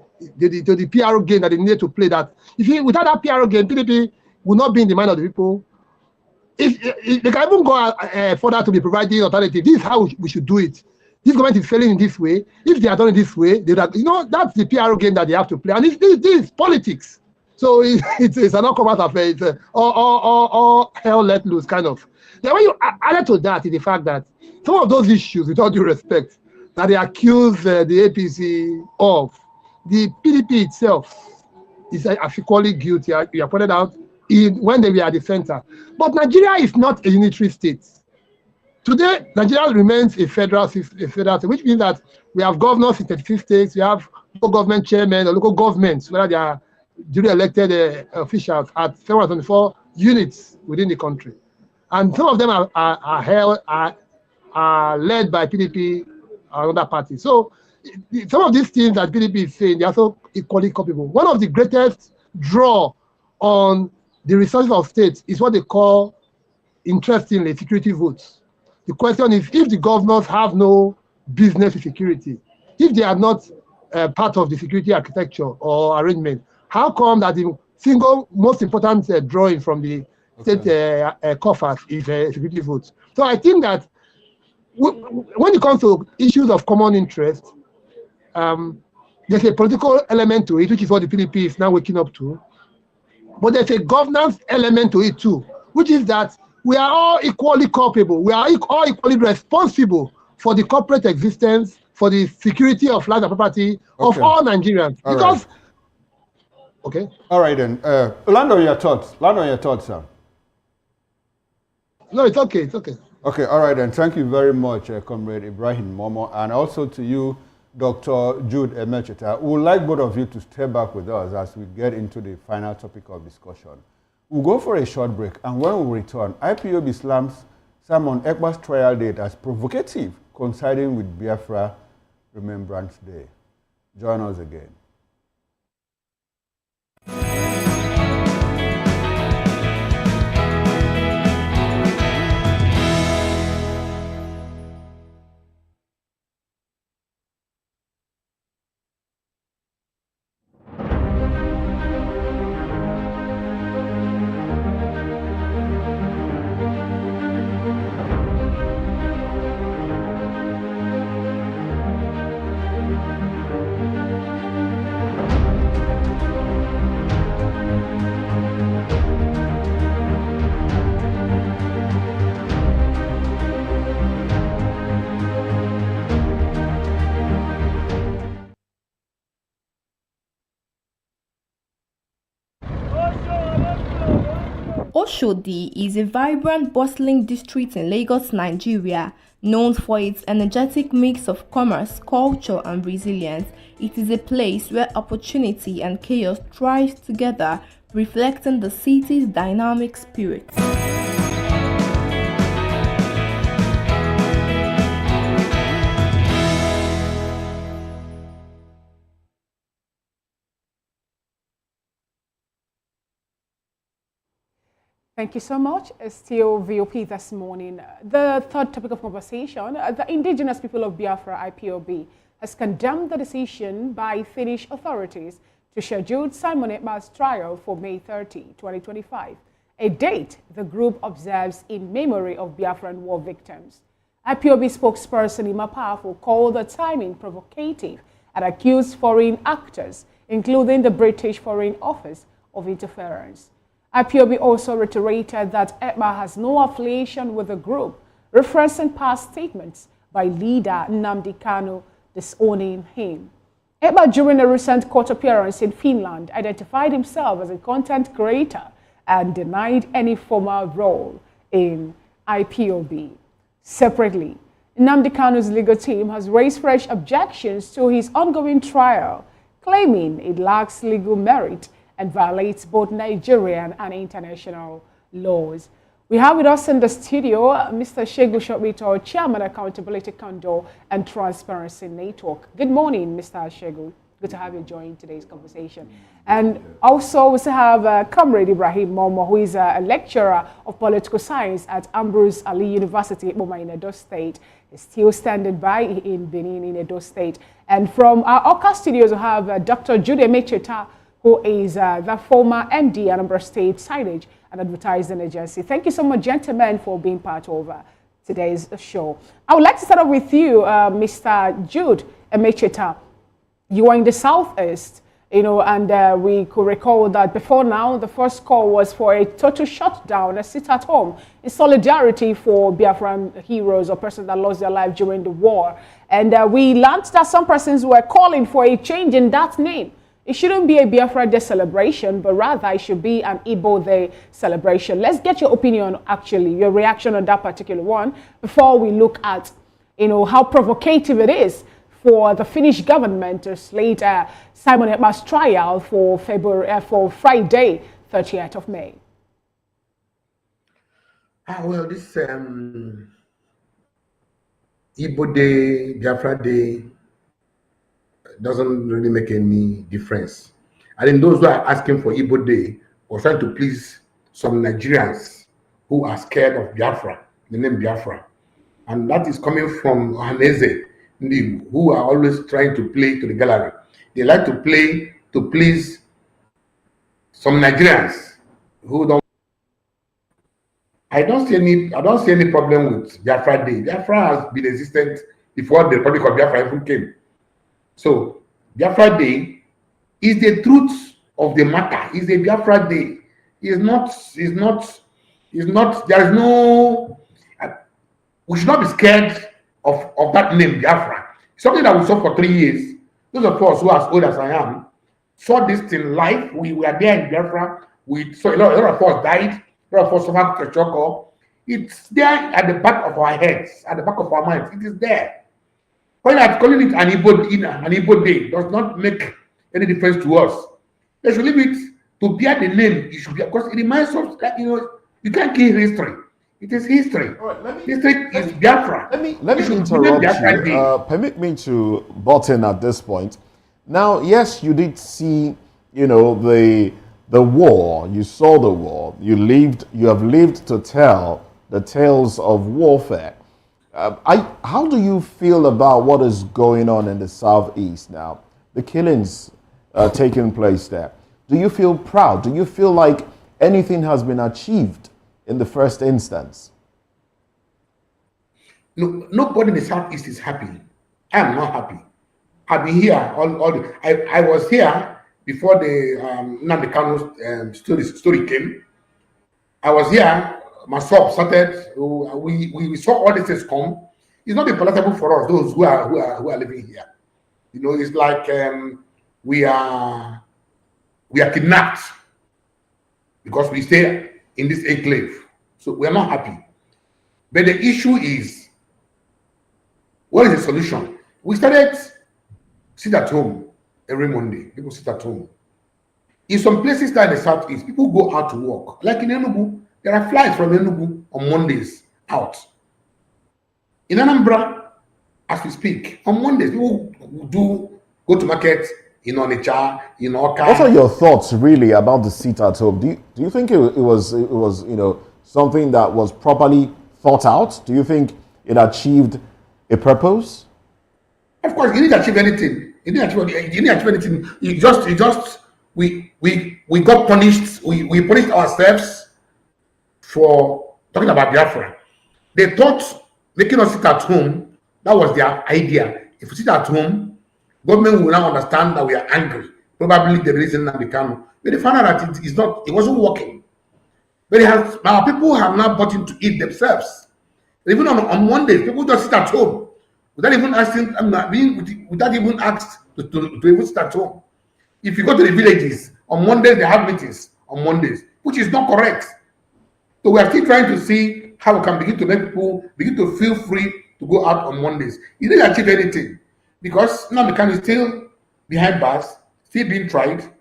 PRO game that they need to play. That without that PRO game, PDP will not be in the mind of the people. If they can even go further to be providing alternative, this is how we should do it. This government is failing in this way. If they are done it this way, that's the PRO game that they have to play. And this is politics. So it's an all-combat affair. It's all hell let loose, kind of. Then when you add to that is the fact that some of those issues, with all due respect, that they accuse the APC of, the PDP itself is equally guilty. You pointed out when they were at the center. But Nigeria is not a unitary state. Today, Nigeria remains a federal state, which means that we have governors in 36 states, we have local government chairmen or local governments, whether they are duly elected officials at 724 units within the country. And some of them are led by PDP or other parties. So some of these things that PDP is saying, they are also equally culpable. One of the greatest draw on the resources of states is what they call, interestingly, security votes. The question is, if the governors have no business with security, if they are not part of the security architecture or arrangement, how come that the single most important drawing from the state coffers is security votes? So I think that when it comes to issues of common interest, there's a political element to it, which is what the PDP is now waking up to. But there's a governance element to it too, which is that we are all equally culpable. We are all equally responsible for the corporate existence, for the security of life and property of all Nigerians. Okay. All right then. Land on your thoughts, sir. No, it's okay. It's okay. Okay. All right then. Thank you very much, Comrade Ibrahim Momo, and also to you, Dr. Jude Emecheta. We would like both of you to stay back with us as we get into the final topic of discussion. We'll go for a short break, and when we return, IPOB slams Simon Ekpa'S trial date as provocative, coinciding with Biafra Remembrance Day. Join us again. Oshodi is a vibrant, bustling district in Lagos, Nigeria, known for its energetic mix of commerce, culture, and resilience. It is a place where opportunity and chaos thrive together, reflecting the city's dynamic spirit. Thank you so much. Still VOP this morning. The third topic of conversation, the indigenous people of Biafra, IPOB, has condemned the decision by Finnish authorities to schedule Simon Ekpa'S trial for May 30, 2025, a date the group observes in memory of Biafran war victims. IPOB spokesperson Ima Powerful called the timing provocative and accused foreign actors, including the British Foreign Office, of interference. IPOB also reiterated that Ekpa has no affiliation with the group, referencing past statements by leader Nnamdi Kanu disowning him. Ekpa, during a recent court appearance in Finland, identified himself as a content creator and denied any formal role in IPOB. Separately, Nnamdi Kanu's legal team has raised fresh objections to his ongoing trial, claiming it lacks legal merit and violates both Nigerian and international laws. We have with us in the studio Mr. Shegu Shobito, Chairman, Accountability Condor and Transparency Network. Good morning, Mr. Shegu. Good to have you join today's conversation. And also we have Comrade Ibrahim Momo, who is a lecturer of political science at Ambrose Ali University, Boma in Edo State. He's still standing by in Benin in Edo State. And from our Oka studios, we have Dr. Jude Emecheta, who is the former MD at Ambrose State Signage and Advertising Agency. Thank you so much, gentlemen, for being part of today's show. I would like to start off with you, Mr. Jude Emecheta. You are in the Southeast, and we could recall that before now, the first call was for a total shutdown, a sit at home, in solidarity for Biafran heroes or persons that lost their life during the war. And we learned that some persons were calling for a change in that name. It shouldn't be a Biafra Day celebration, but rather it should be an Igbo Day celebration. Let's get your opinion, actually, your reaction on that particular one, before we look at, how provocative it is for the Finnish government to slate Simon Ekpa'S trial for Friday, 30th of May. Well, this Igbo Day, Biafra Day, doesn't really make any difference. I think those who are asking for Igbo Day are trying to please some Nigerians who are scared of Biafra, the name Biafra. And that is coming from Haneze, who are always trying to play to the gallery. They like to play to please some Nigerians who don't. I don't see any problem with Biafra Day. Biafra has been existent before the Republic of Biafra even came. So, Biafra Day is the truth of the matter. Is a Biafra Day. There is no, we should not be scared of that name, Biafra. Something that we saw for 3 years. Those of us who are as old as I am saw this thing live. We were there in Biafra. We saw a lot of us died. A lot of us suffered choco. It's there at the back of our heads, at the back of our minds. It is there. Calling it an Igbo day does not make any difference to us. They should leave it to bear the name. It should be, because it reminds us that, you can't kill history. It is history. History is Biafra. Let me interrupt you. Permit me to butt in at this point. Now, yes, you did see, the war. You saw the war. You have lived to tell the tales of warfare. How do you feel about what is going on in the southeast now? The killings taking place there. Do you feel proud? Do you feel like anything has been achieved in the first instance? No, nobody in the southeast is happy. I am not happy. I've been here I was here before the Nnamdi Kanu story came. I was here. My sub started. We saw all these things come. It's not palatable for us, those who are living here. It's like we are kidnapped because we stay in this enclave. So we are not happy. But the issue is, what is the solution? We started sit at home every Monday. People sit at home. In some places like the southeast, people go out to work. Like in Enugu, there are flights from Enugu on Mondays out. In Anambra, as we speak, on Mondays, people do go to market in Onitsha, in Oka. What are your thoughts really about the sit at home? Do you think it was something that was properly thought out? Do you think it achieved a purpose? Of course, you didn't achieve anything. You didn't achieve anything. We got punished. We punished ourselves for talking about Biafra. They thought making us sit at home, that was their idea. If we sit at home, government will now understand that we are angry. Probably the reason that we can. But they found out that it wasn't working. But our people have now bought into it themselves. Even on Mondays, people just sit at home without even asking, without even asked to even sit at home. If you go to the villages, on Mondays, they have meetings on Mondays, which is not correct. So we are still trying to see how we can begin to make people begin to feel free to go out on Mondays. It didn't achieve anything because Nnamdi Kanu is still behind bars, still being tried.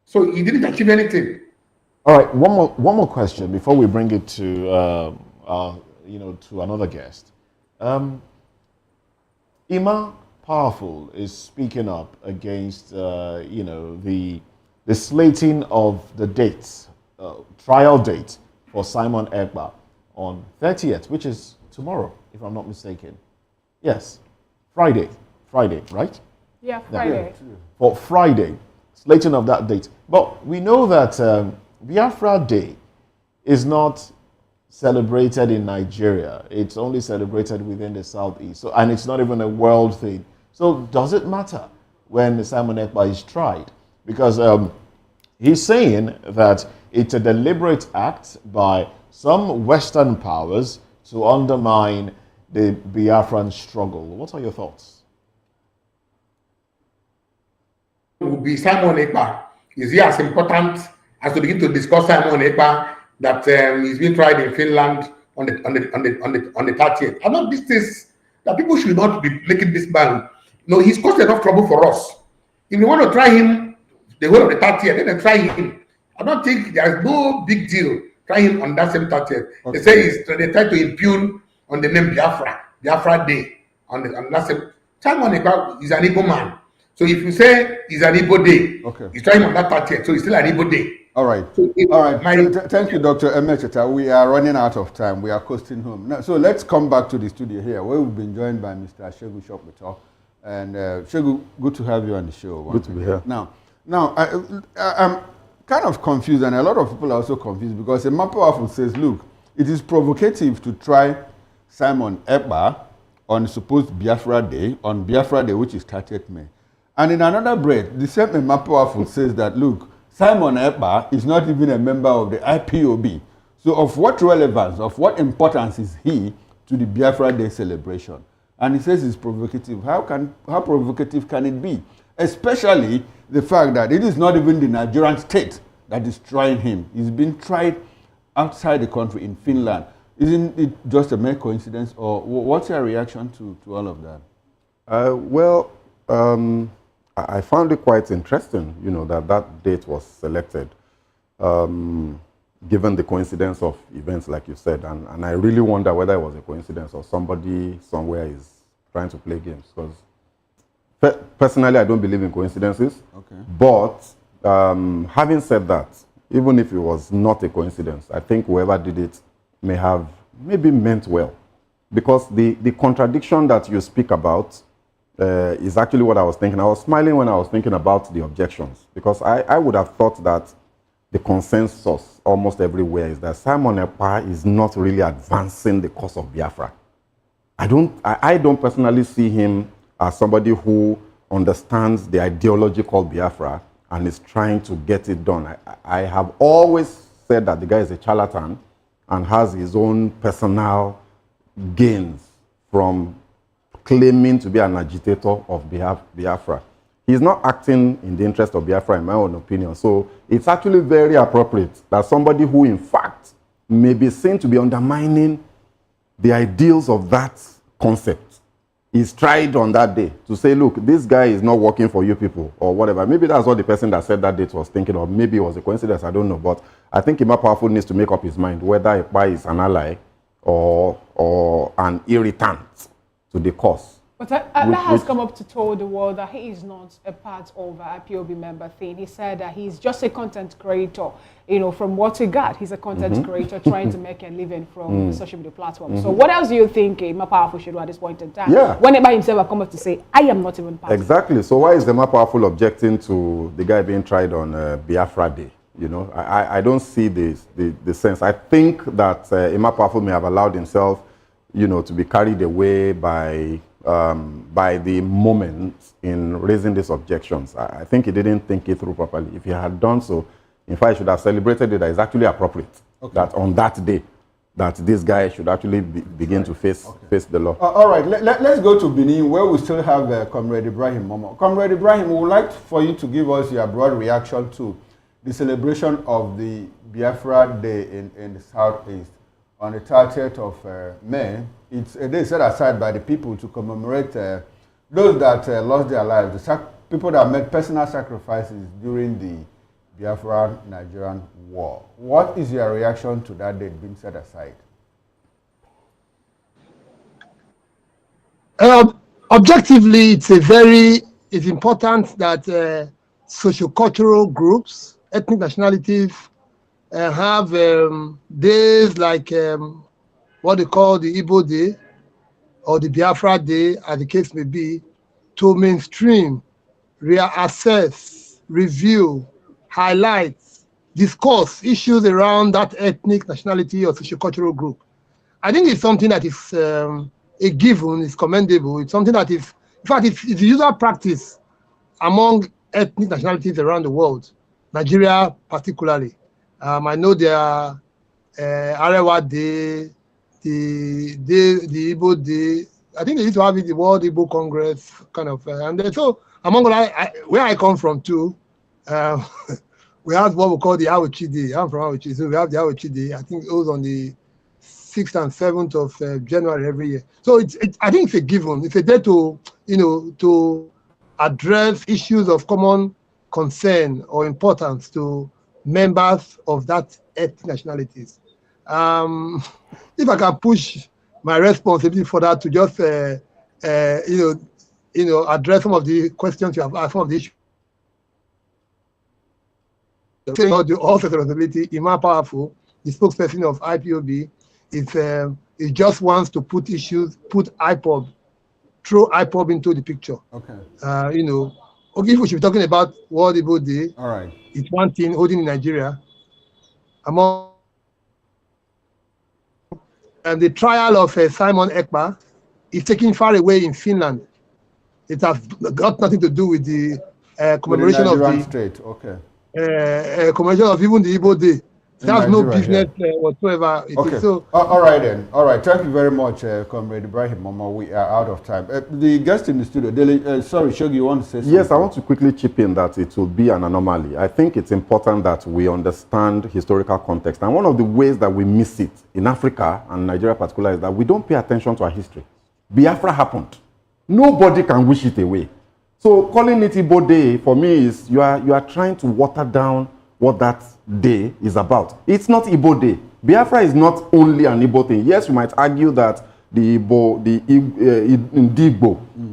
So he didn't achieve anything. All right, one more question before we bring it to to another guest. Ima Powerful is speaking up against the slating of the dates, trial date for Simon Ekpa on 30th, which is tomorrow, if I'm not mistaken. Yes, Friday, right? Yeah, Friday. Yeah. For Friday, slating of that date. But we know that Biafra Day is not celebrated in Nigeria. It's only celebrated within the Southeast. So, and it's not even a world thing. So does it matter when Simon Ekpa is tried? Because he's saying that it's a deliberate act by some Western powers to undermine the Biafran struggle. What are your thoughts? Will be Simon Ekpa. Is he as important as to begin to discuss Simon Ekpa that he's been tried in Finland on the 30th? I know this is that people should not be making this ban. He's caused enough trouble for us. If you want to try him the whole of the 30th, then try him. I don't think there's no big deal. Try him on that same 30th. Okay. They say they try to impugn on the name Biafra Day on that same. Simon Ekpa is an Igbo man. So if you say he's an Igbo day, okay, he's trying on that 30th, so it's still an Igbo day. All right. So thank you, Dr. Emecheta. We are running out of time. We are coasting home. Now, so let's come back to the studio here, where we've been joined by Mr. Shegu Shopbeto. And Shegu, good to have you on the show. Good to be here. Now I'm kind of confused, and a lot of people are also confused, because Ima Powerful says, look, it is provocative to try Simon Ekpa on supposed Biafra Day, which is 30th May. And in another breath, the same Ima Powerful says that, look, Simon Ekpa is not even a member of the IPOB. So of what relevance, of what importance is he to the Biafra Day celebration? And he says it's provocative. How provocative can it be? Especially the fact that it is not even the Nigerian state that is trying him. He's been tried outside the country in Finland. Isn't it just a mere coincidence, or what's your reaction to all of that? Well, I found it quite interesting, you know, that that date was selected, given the coincidence of events, like you said. And I really wonder whether it was a coincidence or somebody somewhere is trying to play games. Because personally, I don't believe in coincidences. Okay. But having said that, even if it was not a coincidence, I think whoever did it may have maybe meant well. Because the contradiction that you speak about is actually what I was thinking. I was smiling when I was thinking about the objections, because I would have thought that the consensus almost everywhere is that Simon Ekpa is not really advancing the cause of Biafra. I don't personally see him as somebody who understands the ideology called Biafra and is trying to get it done. I have always said that the guy is a charlatan and has his own personal gains from claiming to be an agitator of Biafra. He's not acting in the interest of Biafra, in my own opinion. So it's actually very appropriate that somebody who, in fact, may be seen to be undermining the ideals of that concept is tried on that day to say, look, this guy is not working for you people, or whatever. Maybe that's what the person that said that date was thinking, or maybe it was a coincidence, I don't know. But I think Ima Powerful needs to make up his mind whether Ekpa is an ally or an irritant to the cause. But that has come up to tell the world that he is not a part of a IPOB member thing. He said that he's just a content creator. You know, from what he got, he's a content creator trying to make a living from the social media platform. So what else do you think Ima Powerful should do at this point in time? Yeah. When Ekpa himself will come up to say, I am not even part Exactly. So why is Ima Powerful objecting to the guy being tried on Biafra Day? You know, I don't see the sense. I think that Ima Powerful may have allowed himself, you know, to be carried away by the moment in raising these objections. I think he didn't think it through properly. If he had done so, in fact, he should have celebrated it. That it's actually appropriate that on that day, that this guy should actually begin to face the law. All right, let's go to Benin, where we still have Comrade Ibrahim Momo. Comrade Ibrahim, we would like for you to give us your broad reaction to the celebration of the Biafra Day in the Southeast on the 30th of May. It's a day set aside by the people to commemorate those that lost their lives, the people that made personal sacrifices during the Biafra-Nigerian war. What is your reaction to that date being set aside? Objectively, it's important that socio-cultural groups, ethnic nationalities, have days like what they call the Igbo Day or the Biafra Day, as the case may be, to mainstream, reassess, review, highlight, discuss issues around that ethnic nationality or sociocultural group. I think it's something that is a given, it's commendable. It's something that is, in fact, it's usual practice among ethnic nationalities around the world, Nigeria particularly. I know there are Arewa Day, the Igbo Day. I think they used to have it, the World Igbo Congress, kind of. And then, so among where I come from too, we have what we call the Aochi Day. I'm from Aochi, so we have the Aochi Day. I think it was on the 6th and 7th of January every year. So I think it's a given. It's a day to, you know, to address issues of common concern or importance to members of that ethnic nationalities. If I can push my responsibility for that to just, address some of the questions you have asked, some of the issues. The also responsibility, Ima Powerful, the spokesperson of IPOB, it just wants to put IPOB, throw IPOB into the picture. Okay. If we should be talking about World Igbo Day, all right, it's one thing holding in Nigeria. And the trial of Simon Ekpa is taken far away in Finland. It has got nothing to do with the commemoration of the state. Okay. Commemoration of even the Igbo Day. It has no business whatsoever. Okay. So, all right then. All right. Thank you very much, Comrade Ibrahim Momo. We are out of time. The guest in the studio, sorry, Shogi, you want to say something? Yes, I want to quickly chip in that it will be an anomaly. I think it's important that we understand historical context. And one of the ways that we miss it in Africa and Nigeria particularly is that we don't pay attention to our history. Biafra happened. Nobody can wish it away. So calling it Igbo Day for me is you are trying to water down what that day is about. It's not Igbo Day. Biafra is not only an Igbo thing. Yes, you might argue that the Igbo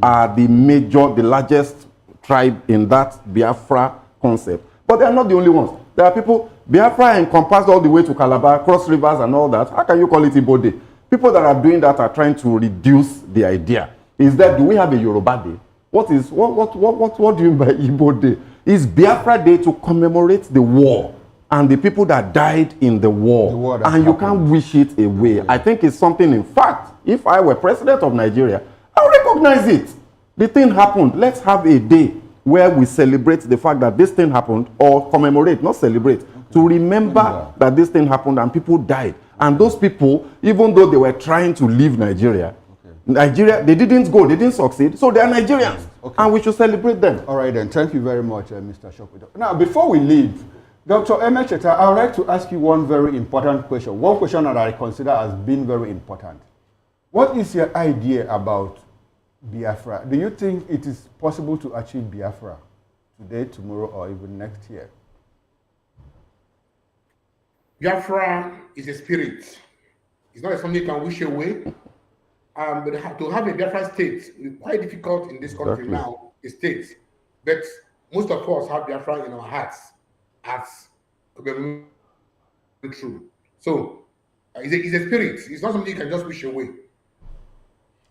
are the largest tribe in that Biafra concept. But they are not the only ones. There are people, Biafra encompassed all the way to Calabar, cross rivers and all that. How can you call it Igbo Day? People that are doing that are trying to reduce the idea. Is that, do we have a Yoruba Day? What do you mean by Igbo Day? It's Biafra Day to commemorate the war and the people that died in the war. And you can't wish it away. I think it's something, in fact, if I were president of Nigeria, I would recognize it. The thing happened. Let's have a day where we celebrate the fact that this thing happened, or commemorate, not celebrate, to remember that this thing happened and people died. And those people, even though they were trying to leave Nigeria, they didn't go, they didn't succeed, so they are Nigerians, and we should celebrate them. All right then, thank you very much, Mr. Shokwido. Now, before we leave, Dr. Emecheta, I would like to ask you one very important question, one question that I consider as being very important. What is your idea about Biafra? Do you think it is possible to achieve Biafra today, tomorrow, or even next year? Biafra is a spirit. It's not something you can wish away. But to have a Biafra state is quite difficult in this country now, a state. But most of us have Biafra in our hearts as true. So it's a spirit. It's not something you can just wish away.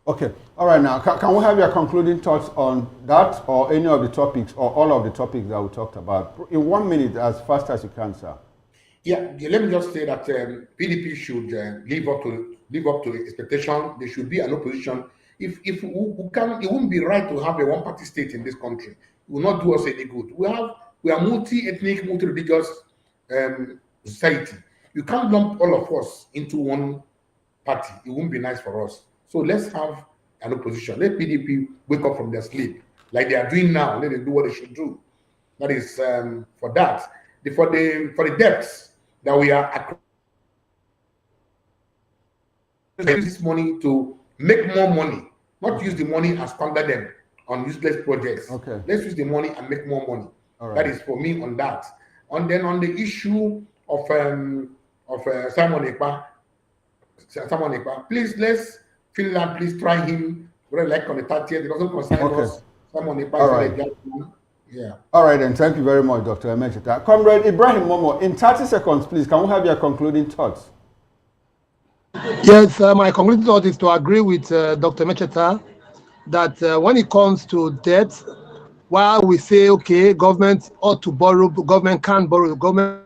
Okay. All right. Now, can we have your concluding thoughts on that, or any of the topics, or all of the topics that we talked about, in 1 minute, as fast as you can, sir? Yeah. Let me just say that PDP should live up to expectation. There should be an opposition. If we can, it wouldn't be right to have a one-party state in this country. It will not do us any good. We are multi-ethnic, multi-religious society. You can't lump all of us into one party. It won't be nice for us. So let's have an opposition. Let PDP wake up from their sleep, like they are doing now. Let them do what they should do. That is for that. For the debts that we are use this money to make more money, not use the money and squander them on useless projects. Okay. Let's use the money and make more money. All right. That is for me on that. And then on the issue of Simon Ekpa, please let's Finland, please try him. Like on the 30th, it doesn't concern us. Simon Ekpa is right. Yeah. All right, then. Thank you very much, Dr. Emecheta. Comrade Ibrahim Momo, in 30 seconds, please, can we have your concluding thoughts? Yes, my concluding thought is to agree with Dr. Emecheta that when it comes to debt, while we say, okay, government ought to borrow, government can't borrow, government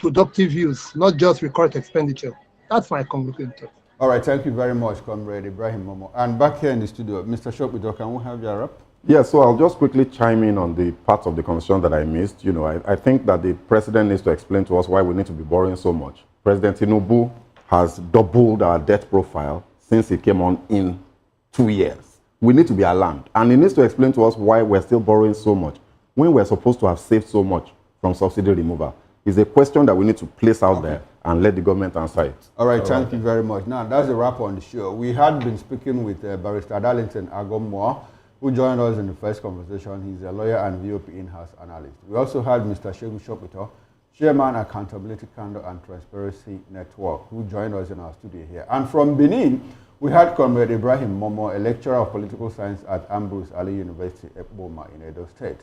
productive use, not just recurrent expenditure. That's my concluding thought. All right, thank you very much, Comrade Ibrahim Momo. And back here in the studio, Mr. Shokwido, can we have your up? Yeah, so I'll just quickly chime in on the part of the conversation that I missed. You know, I think that the president needs to explain to us why we need to be borrowing so much. President Tinubu has doubled our debt profile since he came on in 2 years. We need to be alarmed. And he needs to explain to us why we're still borrowing so much when we're supposed to have saved so much from subsidy removal. It's a question that we need to place out there and let the government answer it. All right, thank you very much. Now, that's a wrap on the show. We had been speaking with Barrister Darlington Agommoah, who joined us in the first conversation. He's a lawyer and VOP in-house analyst. We also had Mr. Shegu Shokwido, Chairman, Accountability, Candor and Transparency Network, who joined us in our studio here. And from Benin, we had Comrade Ibrahim Momo, a lecturer of political science at Ambrose Ali University, Ekpa'S in Edo State.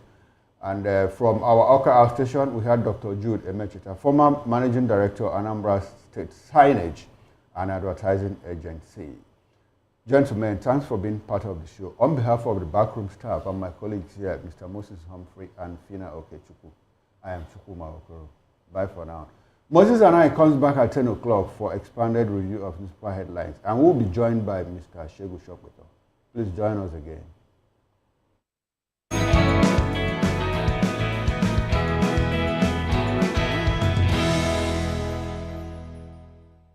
And from our Oka outstation, we had Dr. Jude Emecheta, former Managing Director, Anambra State Signage and Advertising Agency. Gentlemen, thanks for being part of the show. On behalf of the backroom staff and my colleagues here, Mr. Moses Humphrey and Fina Okechukwu, I am Chukwuma Okoro. Bye for now. Moses and I comes back at 10 o'clock for expanded review of newspaper headlines, and we'll be joined by Mr. Shegu Shokwido. Please join us again.